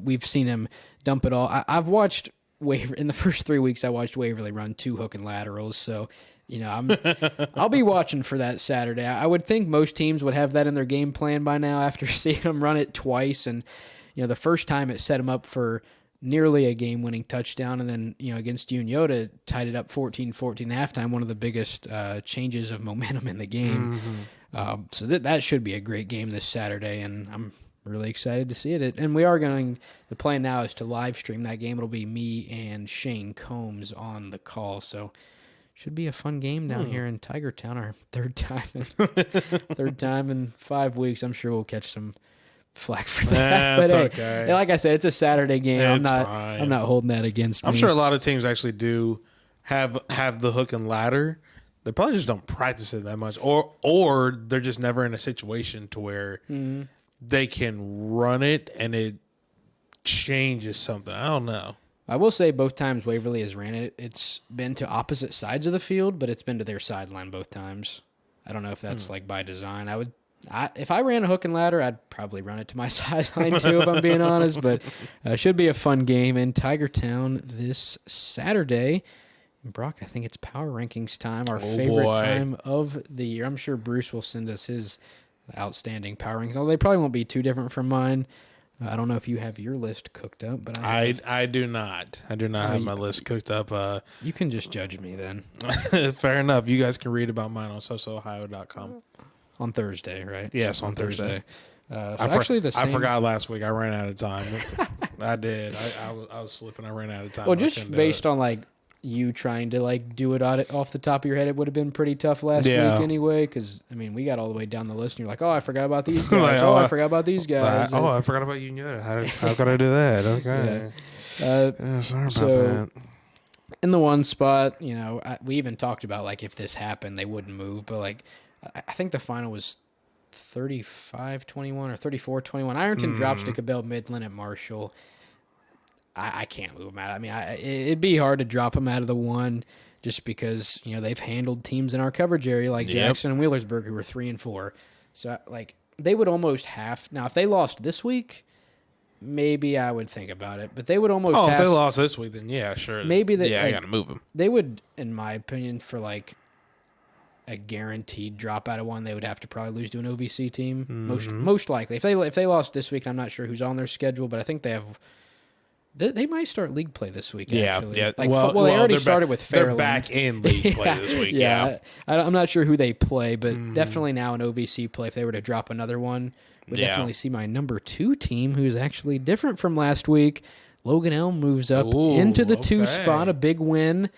we've seen him dump it all. I've watched in the first 3 weeks I watched Waverly run 2 hook and laterals. So, I'll be watching for that Saturday. I would think most teams would have that in their game plan by now after seeing them run it twice. And, the first time it set them up for nearly a game-winning touchdown. And then, against Untitled, tied it up 14-14 halftime, one of the biggest changes of momentum in the game. Mm-hmm. So that should be a great game this Saturday, and I'm really excited to see it. And we are the plan now is to live stream that game. It'll be me and Shane Combs on the call. So should be a fun game down here in Tiger Town, our third time in 5 weeks. I'm sure we'll catch some flack for that. That's but okay. Like I said, it's a Saturday game. I'm not holding that against me. I'm sure a lot of teams actually do have the hook and ladder. They probably just don't practice it that much, or they're just never in a situation to where they can run it and it changes something. I don't know. I will say both times Waverly has ran it, it's been to opposite sides of the field, but it's been to their sideline both times. I don't know if that's like by design. If I ran a hook and ladder, I'd probably run it to my sideline too, if I'm being honest. But should be a fun game in Tiger Town this Saturday. And Brock, I think it's power rankings time, our favorite time of the year. I'm sure Bruce will send us his outstanding power rankings. Although they probably won't be too different from mine. I don't know if you have your list cooked up, but I do not. I do not have my list cooked up. You can just judge me then. Fair enough. You guys can read about mine on sosaohio.com. On Thursday, right? Yes, on Thursday. I forgot last week. I ran out of time. I did. I was slipping. I ran out of time. Well, just based on like you trying to like do it off the top of your head, it would have been pretty tough last week anyway. Because I mean, we got all the way down the list, and you're like, "Oh, I forgot about these guys. I forgot about these guys." I forgot about you. How could I do that? Okay. Sorry about that. In the one spot, we even talked about like if this happened, they wouldn't move, but like I think the final was 35-21 or 34-21. Ironton drops to Cabell Midland at Marshall. I can't move them out. I mean, it'd be hard to drop them out of the one just because, they've handled teams in our coverage area like Jackson and Wheelersburg who were 3-4. So, like, they would almost have – now, if they lost this week, maybe I would think about it. But they would almost have – if they lost this week, then yeah, sure. Maybe I got to move them. They would, in my opinion, for, like, a guaranteed drop out of one, they would have to probably lose to an OVC team. Mm-hmm. Most likely. If they lost this week, I'm not sure who's on their schedule, but I think they have – they might start league play this week, actually. Yeah. Like, they already started with Fairland. They're back in league play this week, I'm not sure who they play, but definitely now in OVC play, if they were to drop another one, would definitely see my number 2 team, who's actually different from last week. Logan Elm moves up into the 2 spot, a big win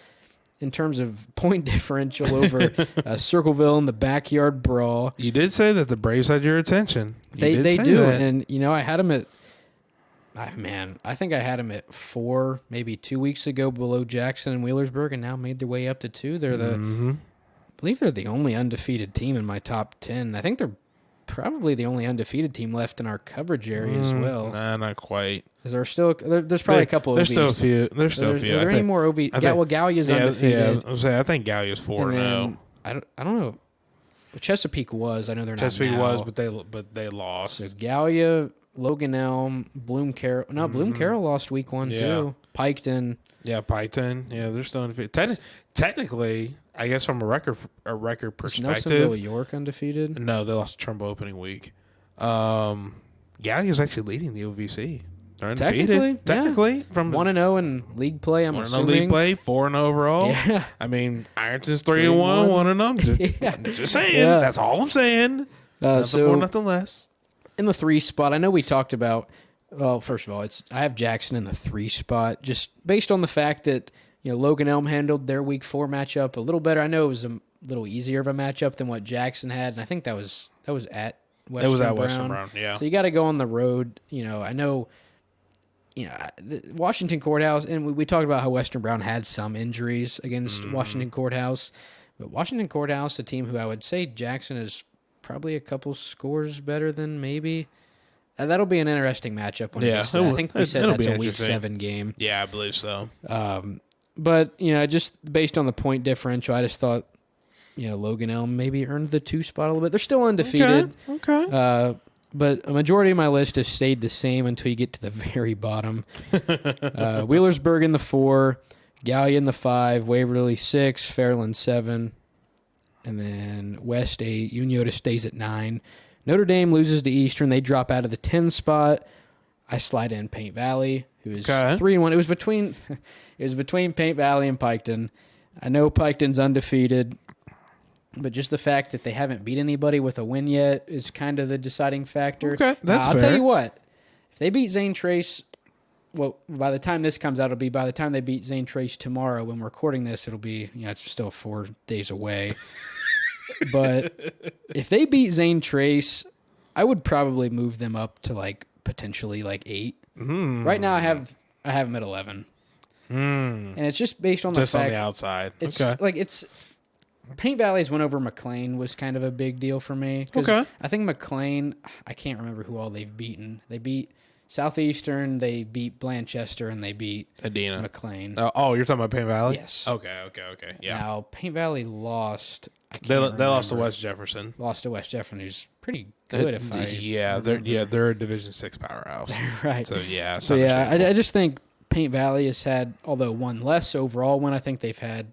in terms of point differential over Circleville in the backyard brawl. You did say that the Braves had your attention. They do, that. And, I had them at I think I had them at 4, maybe 2 weeks ago below Jackson and Wheelersburg, and now made their way up to 2. They're I believe they're the only undefeated team in my top 10. I think they're probably the only undefeated team left in our coverage area as well. Nah, not quite. Is there still? There's probably a couple. There's still a few. There's still a few. Are there any more OV? Gallia's undefeated. I think Gallia's 4-0. I don't know. Chesapeake was. I know they're not. Chesapeake was, but they lost. So Gallia, Logan Elm, Bloom Carroll. No, Bloom Carroll lost week 1 too. Piketon. Yeah, Piketon. Yeah, they're still undefeated. Technically, I guess from a record perspective, Nelsonville, York undefeated. No, they lost to Trumbo opening week. Gallia's actually leading the OVC. They're undefeated. Technically, from 1-0 in league play. I'm assuming 1-0 league play, 4-0 overall. Yeah. I mean, Ironton's 3-1, 1-0. Just saying. Yeah. That's all I'm saying. Nothing more, nothing less. In the 3 spot, I know we talked about. Well, first of all, I have Jackson in the 3 spot, just based on the fact that Logan Elm handled their week 4 matchup a little better. I know it was a little easier of a matchup than what Jackson had, and I think that was at Western Brown. Yeah. So you got to go on the road. I know. The Washington Courthouse, and we talked about how Western Brown had some injuries against Washington Courthouse, but Washington Courthouse, a team who I would say Jackson is probably a couple scores better than maybe. That'll be an interesting matchup. I think we said that's a week 7 game. Yeah, I believe so. But just based on the point differential, I just thought, Logan Elm maybe earned the 2 spot a little bit. They're still undefeated. Okay. but a majority of my list has stayed the same until you get to the very bottom. Wheelersburg in the 4, Gallia in the 5, Waverly 6, Fairland 7, and then West 8. Unota stays at 9. Notre Dame loses to Eastern. They drop out of the 10 spot. I slide in Paint Valley, who is 3-1. It was between Paint Valley and Piketon. I know Piketon's undefeated, but just the fact that they haven't beat anybody with a win yet is kind of the deciding factor. Okay, that's I'll fair. tell you what, if they beat Zane Trace, well, by the time this comes out, it'll be by the time they beat Zane Trace tomorrow. When we're recording this, it'll be, it's still 4 days away. But if they beat Zane Trace, I would probably move them up to potentially 8. Right now, I have them at 11, and it's just based on the fact on the outside. It's Okay, it's Paint Valley's win over McLean was kind of a big deal for me. Okay. I think McLean, I can't remember who all they've beaten. They beat Southeastern, they beat Blanchester, and they beat Adena. McLean. Oh, you're talking about Paint Valley? Yes. Okay. Yeah. Now Paint Valley lost. They lost to West Jefferson. Lost to West Jefferson, who's pretty good. They're a Division 6 powerhouse. Right. So yeah. I just think Paint Valley has had, although one less overall win, I think they've had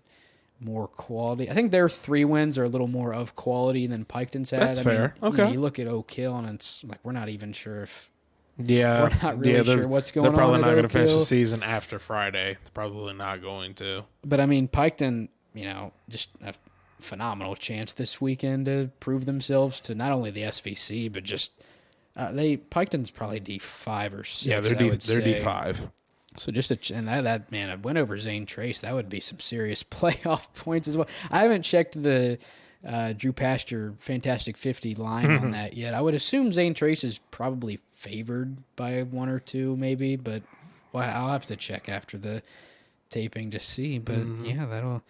more quality. I think their 3 wins are a little more of quality than Piketon's had. That's fair. Okay. You look at Oak Hill, and it's we're not even sure if. Yeah. We're not really sure what's going on. They're probably not going to Oak finish Hill. the season after Friday. They're probably not going to. But I mean, Piketon, just a phenomenal chance this weekend to prove themselves to not only the SVC, but just Piketon's probably D5 or 6. Yeah, they're D5. So just a win over Zane Trace, that would be some serious playoff points as well. I haven't checked the Drew Pasture Fantastic 50 line on that yet. I would assume Zane Trace is probably favored by 1 or 2 maybe, but I'll have to check after the taping to see. But yeah, that'll...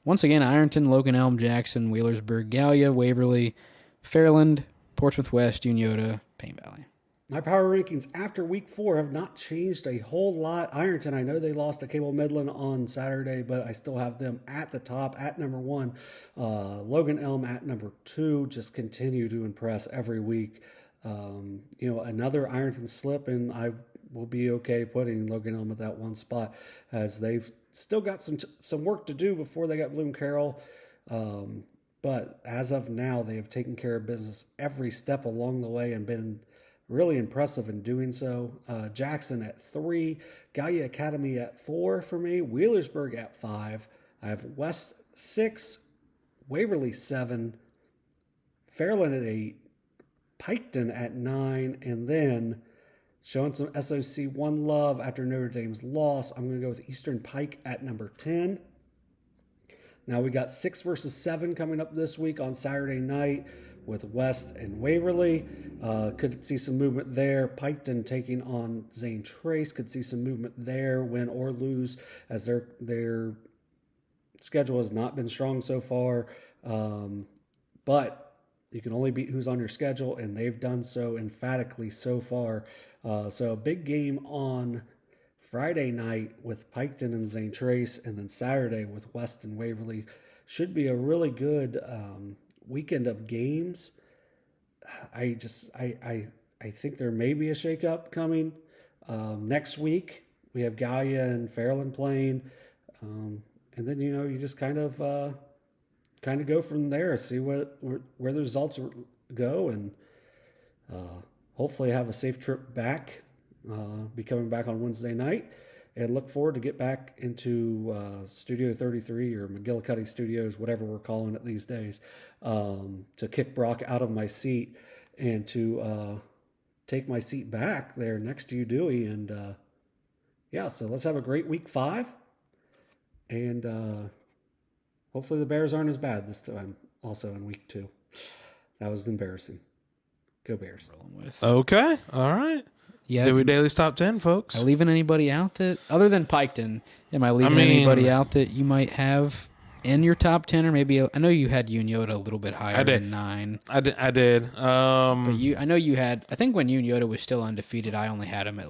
Once again, Ironton, Logan Elm, Jackson, Wheelersburg, Gallia, Waverly, Fairland, Portsmouth West, Unota, Paint Valley. My power rankings after week 4 have not changed a whole lot. Ironton, I know they lost to Cable Midland on Saturday, but I still have them at the top at number 1. Logan Elm at number 2, just continue to impress every week. Another Ironton slip, and I will be okay putting Logan Elm at that 1 spot, as they've still got some work to do before they got Bloom Carroll. But as of now, they have taken care of business every step along the way and been really impressive in doing so. Jackson at 3, Gallia Academy at 4 for me, Wheelersburg at 5. I have West 6, Waverly 7, Fairland at 8, Piketon at 9, and then showing some SOC 1 love after Notre Dame's loss, I'm going to go with Eastern Pike at number 10. Now we got 6 versus 7 coming up this week on Saturday night with West and Waverly. Could see some movement there. Piketon taking on Zane Trace. Could see some movement there, win or lose, as their schedule has not been strong so far. But you can only beat who's on your schedule, and they've done so emphatically so far. So a big game on Friday night with Piketon and Zane Trace, and then Saturday with West and Waverly. Should be a really good weekend of games. I think there may be a shakeup coming. Next week we have Gallia and Fairland playing, and then you just kind of go from there, see where the results go, and hopefully have a safe trip back. Be coming back on Wednesday night, and look forward to get back into Studio 33 or McGillicuddy Studios, whatever we're calling it these days, to kick Brock out of my seat and to take my seat back there next to you, Dewey. And so let's have a great week 5, and hopefully the Bears aren't as bad this time also in week 2. That was embarrassing. Go Bears. Okay. All right. Yeah. Dewey Dailey's top 10, folks. Am I leaving anybody out that, other than Piketon, am I leaving anybody out that you might have in your top 10? Or maybe, I know you had Unota a little bit higher than 9. I did. But I know you had, I think when Unota was still undefeated, I only had them at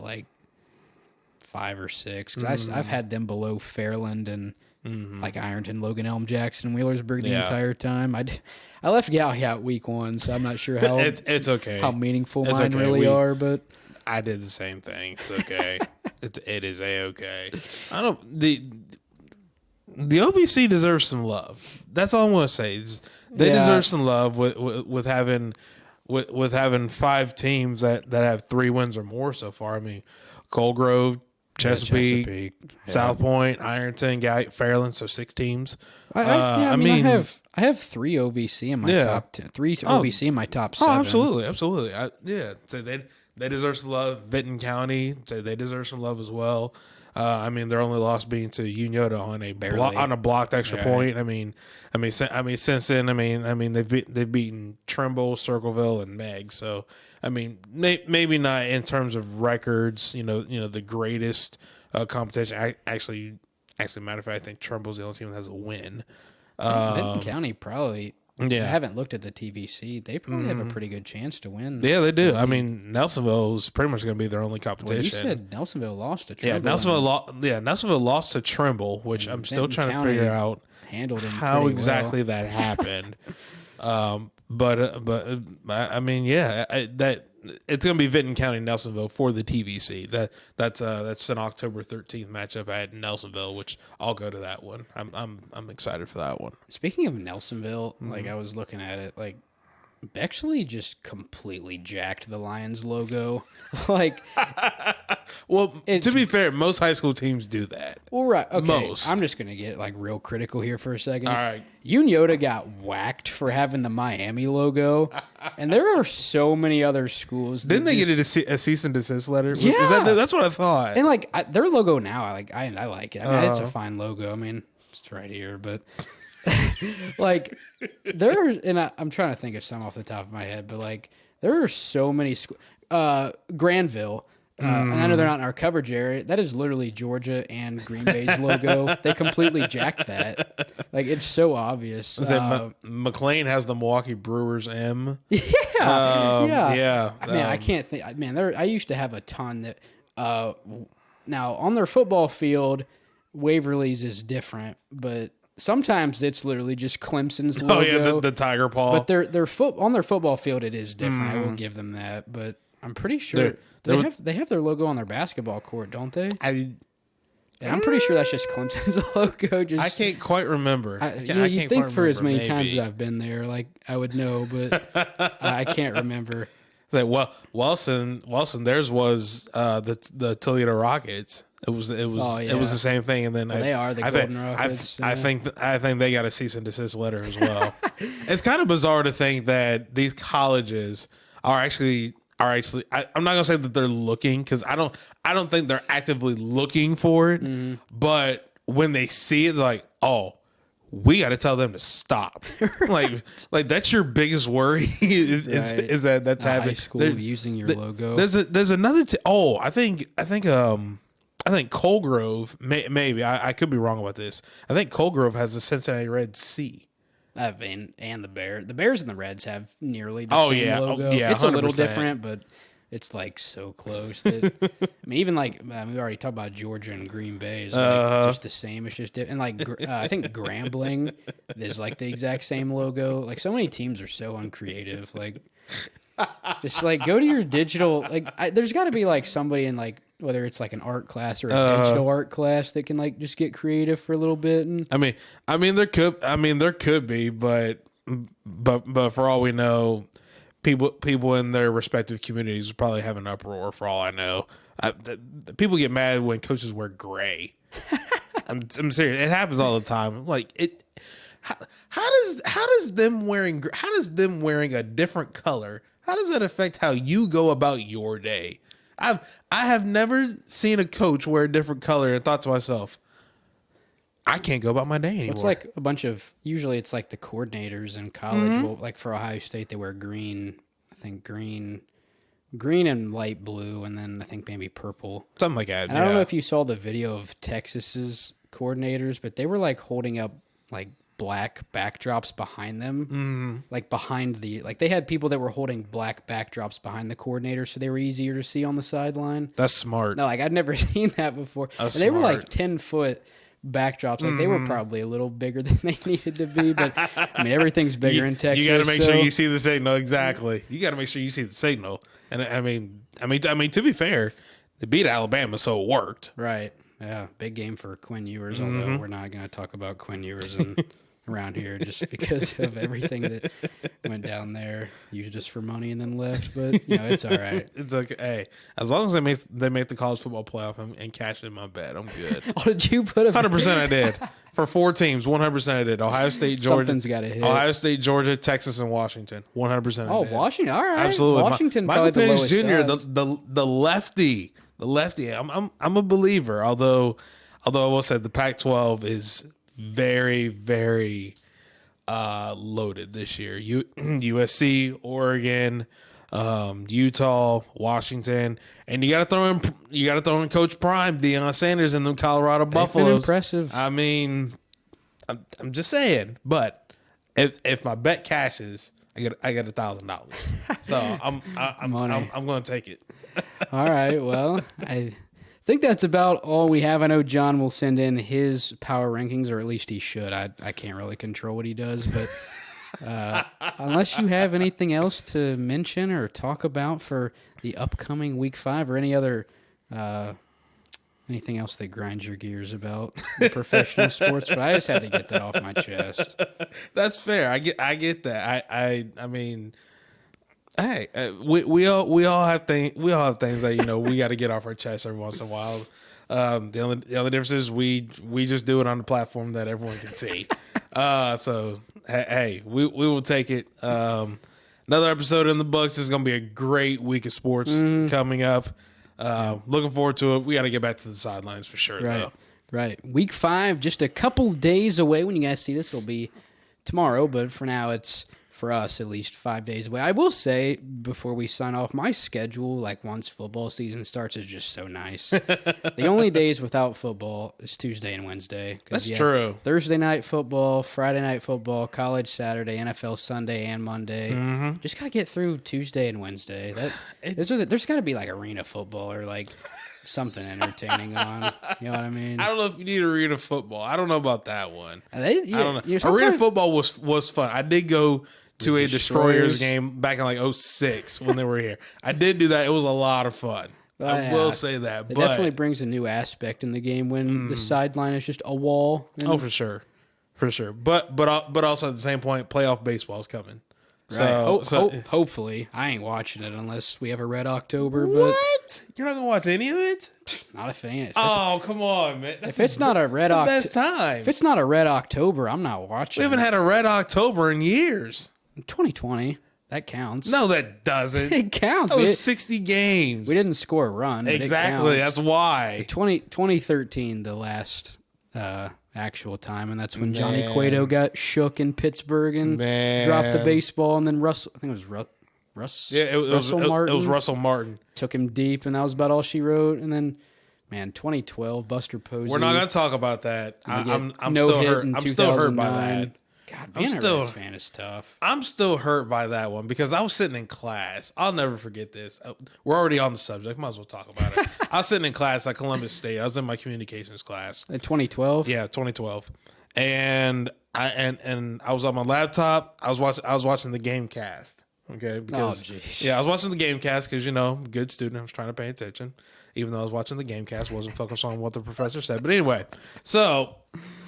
5 or 6. Because I've had them below Fairland and like Ironton, Logan Elm, Jackson, Wheelersburg the Yeah. entire time. I left Gallia out week 1, so I'm not sure how It's okay. how meaningful It's mine okay. really are, but I did the same thing. It's okay. it is a-okay. I don't the OVC deserves some love. That's all I'm gonna say. They deserve some love with having 5 teams that have 3 wins or more so far. I mean, Colegrove, Chesapeake, South Point, Ironton, Gallia, Fairland, so 6 teams. I have 3 OVC in my top 10, 3 OVC in my top 7. Oh, absolutely. So they deserve some love. Vinton County, so they deserve some love as well. I mean, their only loss being to Unota on a blocked extra point. I mean, since then, they've beaten Trimble, Circleville, and Meg. So, I mean, maybe not in terms of records. The greatest competition. Actually, matter of fact, I think Trimble's the only team that has a win. Vinton County probably. Yeah. I haven't looked at the TVC. They probably have a pretty good chance to win. Yeah, they do. I mean, Nelsonville is pretty much going to be their only Well, competition. you said Nelsonville lost to Trimble. Nelsonville lost to Trimble, which I'm still trying to figure out handled him how exactly that happened. But I mean, that it's going to be Vinton County, Nelsonville for the TVC. That's an October 13th matchup at Nelsonville, which I'll go to that one. I'm excited for that one. Speaking of Nelsonville, like I was looking at it, like Bexley just completely jacked the Lions logo. Like, well, to be fair, most high school teams do that. Well, right. Okay. Most. I'm just going to get like real critical here for a second. All right. Unota got whacked for having the Miami logo. And there are so many other schools. Didn't they get a cease and desist letter? Yeah. That's what I thought. And like their logo now, I like it. I mean, it's a fine logo. I mean, it's right here, but like I'm trying to think of some off the top of my head, but like there are so many schools. Granville. And I know they're not in our coverage area. That is literally Georgia and Green Bay's logo. They completely jacked that. Like, it's so obvious. McLean has the Milwaukee Brewers M. Yeah. Man, I can't think. Man, I used to have a ton that. Now, on their football field, Waverly's is different, but sometimes it's literally just Clemson's logo. Oh, yeah, the tiger paw. But on their football field, it is different. I will give them that. But I'm pretty sure they have their logo on their basketball court, don't they? And I'm pretty sure that's just Clemson's logo. I can't quite remember. You'd think for as many times as I've been there, like I would know, but I can't remember. Like, well, Wilson, theirs was the Toledo Rockets. It was it was the same thing, and then they are the Golden Rockets. I think they got a cease and desist letter as well. It's kind of bizarre to think that these colleges are actually. I'm not gonna say that they're looking, because I don't think they're actively looking for it. Mm-hmm. But when they see it, they're like, oh, we got to tell them to stop. Right. like that's your biggest worry is that's happening. High school using your logo. There's another. I think Colegrove maybe I could be wrong about this. I think Colegrove has the Cincinnati Reds C. I mean, and the Bears and the Reds have nearly the same logo. It's 100%. A little different, but it's like so close. That, I mean, even like we already talked about Georgia and Green Bay is like just the same. It's just different. And like I think Grambling is like the exact same logo. Like so many teams are so uncreative. Like just like go to your digital. Like there's got to be like somebody in like whether it's like an art class or a digital art class that can like just get creative for a little bit. And I mean there could be, but for all we know, people in their respective communities will probably have an uproar. For all I know, people get mad when coaches wear gray. I'm serious. It happens all the time. Like it. How does them wearing a different color? How does that affect how you go about your day? I have never seen a coach wear a different color and thought to myself, I can't go about my day anymore. It's like a bunch of, usually it's like the coordinators in college. Well, like for Ohio State, they wear green. I think green and light blue, and then I think maybe purple. Something like that. And I don't know if you saw the video of Texas's coordinators, but they were like holding up like black backdrops behind them, like behind they had people that were holding black backdrops behind the coordinator, so they were easier to see on the sideline. That's smart. No, like I'd never seen that before. And they were like 10 foot backdrops. Like they were probably a little bigger than they needed to be, but I mean everything's bigger in Texas. You got to make sure you see the signal. Exactly. You got to make sure you see the signal. And I mean, to be fair, they beat Alabama, so it worked. Right. Yeah. Big game for Quinn Ewers. Although we're not going to talk about Quinn Ewers around here just because of everything that went down there. Used us for money and then left, but it's all right. It's okay. Hey, as long as they make the college football playoff and cash in my bet, I'm good. Oh, did you put 100% I did. For 4 teams, 100% I did. Ohio State, Georgia. Something's got to hit. Ohio State, Georgia, Texas, and Washington. 100% I did. Washington. All right. Absolutely. Washington Michael probably the Penix lowest Jr., odds. the lefty. The lefty. I'm a believer, although I will say the Pac-12 is very, very loaded this year. USC, Oregon, Utah, Washington, and you got to throw in Coach Prime, Deion Sanders, and the Colorado Buffaloes. Impressive. I mean, I'm just saying, but if my bet cashes, I get $1,000. So I'm going to take it. All right. Well, I think that's about all we have. I know John will send in his power rankings, or at least he should. I can't really control what he does, but unless you have anything else to mention or talk about for the upcoming Week 5 or any other anything else that grinds your gears about the professional sports, but I just had to get that off my chest. That's fair. I get that. I mean, hey, we all have things that we got to get off our chest every once in a while. The only difference is we just do it on the platform that everyone can see. So hey, we will take it. Another episode in the books. This is gonna be a great week of sports coming up. Looking forward to it. We got to get back to the sidelines for sure. Right. Though. Right. Week 5, just a couple days away. When you guys see this, it'll be tomorrow, but for now it's, for us at least, 5 days away. I will say, before we sign off, my schedule, like once football season starts, is just so nice. The only days without football is Tuesday and Wednesday. That's true. Thursday night football, Friday night football, college Saturday, NFL Sunday and Monday. Just got to get through Tuesday and Wednesday. There's got to be like arena football or like something entertaining on. You know what I mean? I don't know if you need arena football. I don't know about that one. I don't know. Arena Arena football was fun. I did go to a Destroyers game back in like 2006 when they were here. I did do that. It was a lot of fun. I will say that. It definitely brings a new aspect in the game when the sideline is just a wall. Oh, for sure. But also at the same point, playoff baseball is coming. Right. So hopefully, I ain't watching it unless we have a Red October. But what? You're not gonna watch any of it? Not a fan. Come on, man. If it's not a Red October, best time. If it's not a Red October, I'm not watching. We haven't had a Red October in years. 2020, that counts. No, that doesn't. It counts. That was 60 games. We didn't score a run. Exactly. That's why. 2013, the last actual time, and that's when Johnny Cueto got shook in Pittsburgh and dropped the baseball, and then Russell, I think it was Russell Martin. It was Russell Martin. Took him deep, and that was about all she wrote. And then, 2012, Buster Posey. We're not going to talk about that. I'm still hurt. I'm still hurt by that. God, being a Reds fan is tough. I'm still hurt by that one because I was sitting in class. I'll never forget this. We're already on the subject. Might as well talk about it. I was sitting in class at Columbus State. I was in my communications class. In 2012? Yeah, 2012. And I was on my laptop. I was watching the game cast. Okay, because I was watching the game cast because good student. I was trying to pay attention, even though I was watching the game cast. Wasn't focused on what the professor said. But anyway, so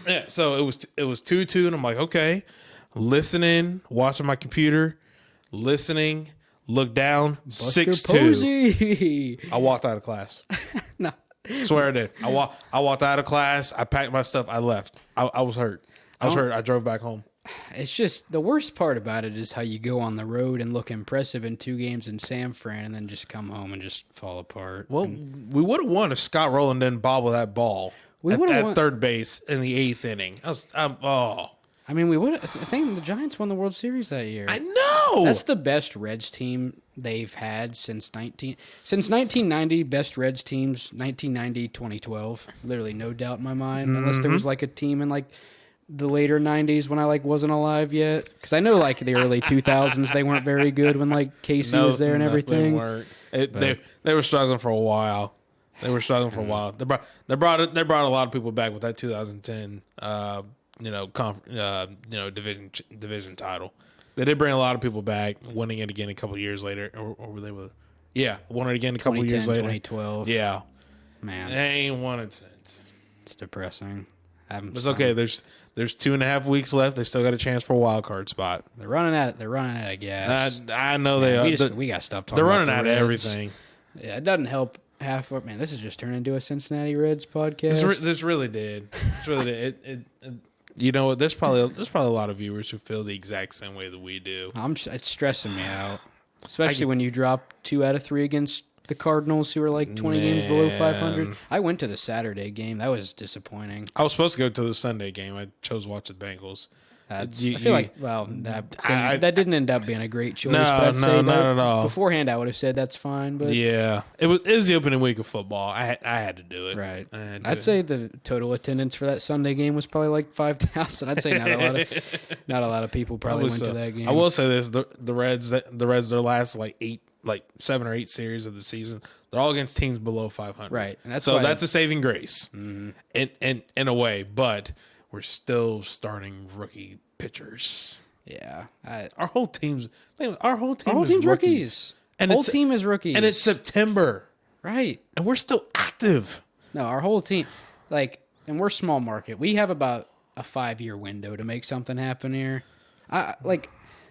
it was 2-2, and I'm like, okay, listening, watching my computer, listening, look down, 6-2. I walked out of class. No, swear I did. I walked out of class. I packed my stuff. I left. I was hurt. I drove back home. It's just the worst part about it is how you go on the road and look impressive in 2 games in San Fran and then just come home and just fall apart. Well, we would have won if Scott Rowland didn't bobble that ball at third base in the 8th inning. I mean, we would. I think the Giants won the World Series that year. I know. That's the best Reds team they've had since 1990. Best Reds teams 1990, 2012. Literally no doubt in my mind, unless there was like a team in like the later 90s when I wasn't alive yet, because I know the early 2000s they weren't very good when Casey was there and everything. They were struggling for a while. They were struggling for a while. They brought a lot of people back with that 2010 division title. They did bring a lot of people back, winning it again a couple years later, or were they with? Yeah, won it again a couple years later. 2012. Yeah, man, they ain't won it since. It's depressing. It's okay. There's 2.5 weeks left. They still got a chance for a wild card spot. They're running out of gas. I know they are. We got stuff talking. They're about running out of everything. Yeah, it doesn't help. Man, this has just turned into a Cincinnati Reds podcast. This really did. This really did. You know what? There's probably a lot of viewers who feel the exact same way that we do. It's stressing me out, especially when you drop 2 out of 3 against the Cardinals, who are like 20 games below 500. I went to the Saturday game. That was disappointing. I was supposed to go to the Sunday game. I chose to watch the Bengals. I feel like that didn't end up being a great choice. Not at all. Beforehand, I would have said that's fine. But yeah, it was the opening week of football. I had to do it. Right. I'd say the total attendance for that Sunday game was probably like 5,000. I'd say not a lot of people probably went to that game. I will say this: the Reds, their last like 7 or 8 series of the season, they're all against teams below 500. Right. And that's a saving grace in a way, but we're still starting rookie pitchers. Yeah. Our whole team's rookies. And whole team is rookies. And it's September. Right. And we're still active. No, our whole team, and we're small market. We have about a 5-year window to make something happen here. I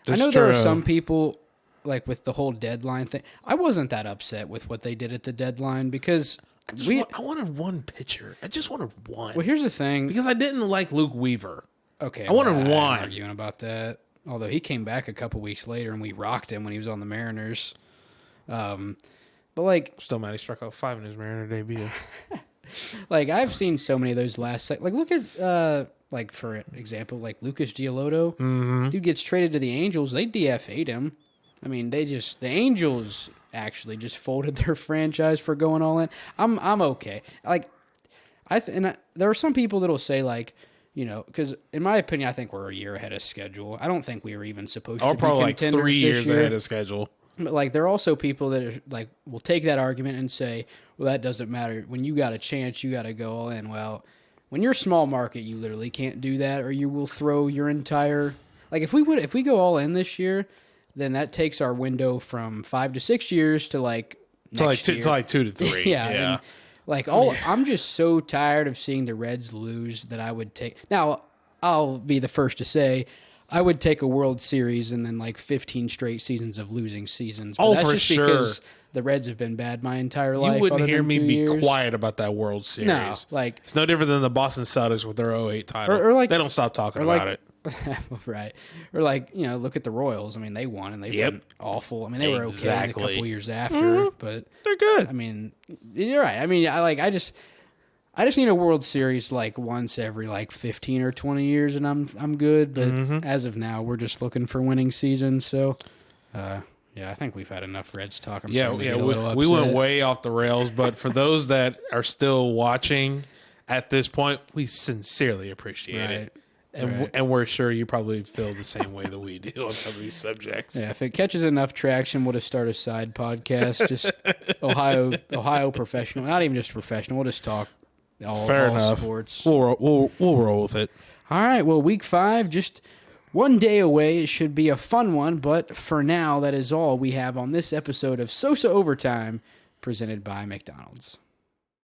know there are some people with the whole deadline thing. I wasn't that upset with what they did at the deadline because I wanted one pitcher. I just wanted one. Well, here's the thing. Because I didn't like Luke Weaver. Okay. I wanted one. I'm arguing about that. Although he came back a couple weeks later and we rocked him when he was on the Mariners. But still mad he struck out 5 in his Mariner debut. I've seen so many of those last look at for example, Lucas Giolotto. Mm-hmm. Dude gets traded to the Angels. They DFA'd him. I mean, the Angels actually just folded their franchise for going all in. I'm okay. There are some people that'll say because in my opinion, I think we're a year ahead of schedule. I don't think we were even supposed to be probably contenders 3 years this year. ahead of schedule. But there are also people that are will take that argument and say, well, that doesn't matter. When you got a chance, you got to go all in. Well, when you're small market, you literally can't do that, or you will throw your entire if we go all in this year, then that takes our window from 5 to 6 years to next year. to 2 to 3. Yeah. I'm just so tired of seeing the Reds lose that I would take. Now, I'll be the first to say I would take a World Series and then 15 straight seasons of losing seasons. But that's for just sure. Because the Reds have been bad my entire life. You wouldn't hear me be years. quiet about that World Series. No, it's no different than the Boston Celtics with their 08 title. They don't stop talking about it. Right. Or look at the Royals. I mean, they won and they've been awful. I mean, they were okay a couple years after, but they're good. I mean, you're right. I mean, I just need a World Series once every 15 or 20 years and I'm good, but as of now, we're just looking for winning seasons, so yeah, I think we've had enough Reds talk. We went way off the rails, but for those that are still watching at this point, we sincerely appreciate it. And we're sure you probably feel the same way that we do on some of these subjects. Yeah, if it catches enough traction, we'll just start a side podcast. Just Ohio professional, not even just professional. We'll just talk all sports. We'll roll with it. All right. Well, week 5, just one day away. It should be a fun one. But for now, that is all we have on this episode of SOSA Overtime, presented by McDonald's.